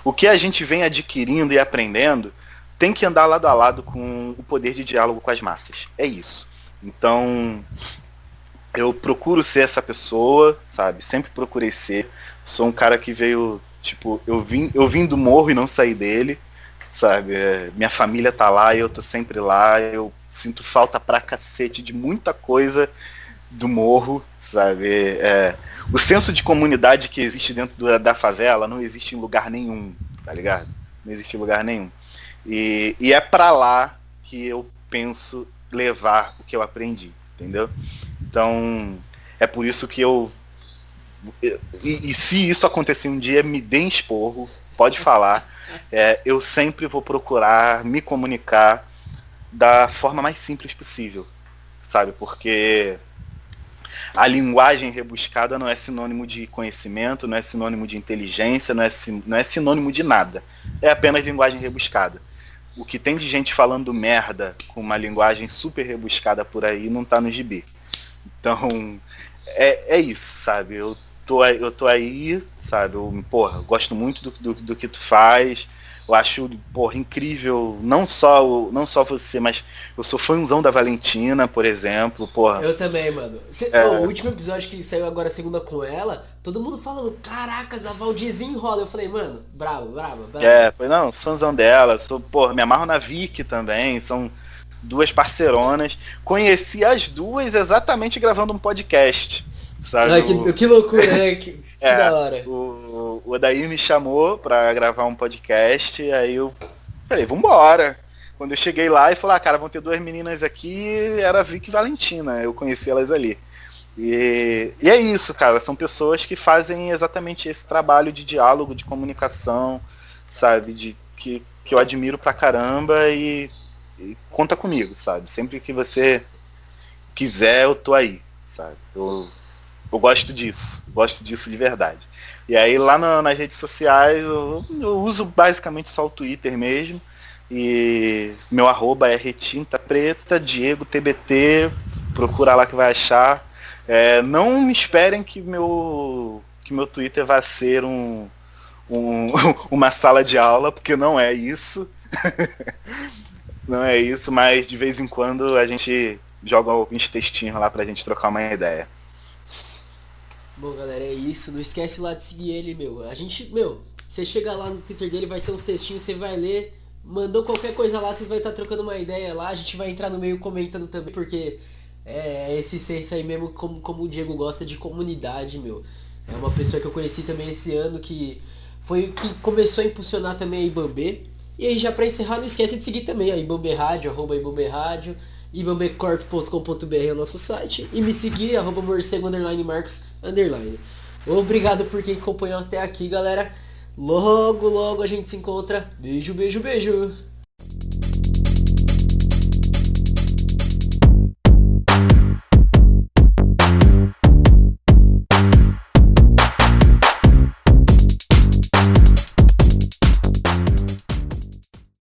o que a gente vem adquirindo e aprendendo, tem que andar lado a lado com o poder de diálogo com as massas. É isso. Então, eu procuro ser essa pessoa, sabe? Sempre procurei ser. Sou um cara que veio, tipo, eu vim do morro e não saí dele, sabe? Minha família tá lá e eu tô sempre lá. Eu sinto falta pra cacete de muita coisa do morro, sabe? O senso de comunidade que existe dentro da favela não existe em lugar nenhum, tá ligado? Não existe em lugar nenhum. E é pra lá que eu penso levar o que eu aprendi, entendeu? Então, é por isso que e se isso acontecer um dia, me deem esporro, pode falar. Eu sempre vou procurar me comunicar da forma mais simples possível, sabe? Porque a linguagem rebuscada não é sinônimo de conhecimento, não é sinônimo de inteligência, não é sinônimo de nada. É apenas linguagem rebuscada. O que tem de gente falando merda com uma linguagem super rebuscada por aí não tá no gibi. Então, é isso, sabe? Eu tô aí, sabe? Gosto muito do que tu faz. Eu acho, incrível, não só você, mas eu sou fãzão da Valentina, por exemplo, porra. Eu também, mano. O último episódio que saiu agora, a segunda com ela, todo mundo falando, caracas, a Val desenrola. Eu falei, mano, bravo. Não, sou fãzão dela, me amarro na Vicky também, são duas parceironas. Conheci as duas exatamente gravando um podcast, sabe? Que loucura, né? Que da hora. O Odair me chamou pra gravar um podcast, aí eu falei, vambora. Quando eu cheguei lá e falei, cara, vão ter duas meninas aqui, era Vicky e Valentina, eu conheci elas ali. E é isso, cara. São pessoas que fazem exatamente esse trabalho de diálogo, de comunicação, sabe? Que eu admiro pra caramba e conta comigo, sabe? Sempre que você quiser, eu tô aí, sabe? Eu gosto disso de verdade. E aí lá nas redes sociais eu uso basicamente só o Twitter mesmo. E meu arroba é retinta preta, Diego TBT, procura lá que vai achar. Não me esperem que meu Twitter vai ser uma sala de aula, porque não é isso. Não é isso, mas de vez em quando a gente joga alguns textinhos lá pra gente trocar uma ideia. Bom, galera, é isso. Não esquece lá de seguir ele, meu. Você chega lá no Twitter dele, vai ter uns textinhos, você vai ler. Mandou qualquer coisa lá, vocês vão estar trocando uma ideia lá. A gente vai entrar no meio comentando também, porque é esse senso aí mesmo, como o Diego gosta de comunidade, meu. É uma pessoa que eu conheci também esse ano, que foi o que começou a impulsionar também a Ibambe. E aí, já pra encerrar, não esquece de seguir também a Ibambe Rádio, arroba Ibambe Rádio, ibambecorp.com.br é o nosso site, e me seguir, arroba morcego, _marcos, _. Obrigado por quem acompanhou até aqui, galera. Logo, logo a gente se encontra. Beijo, beijo, beijo.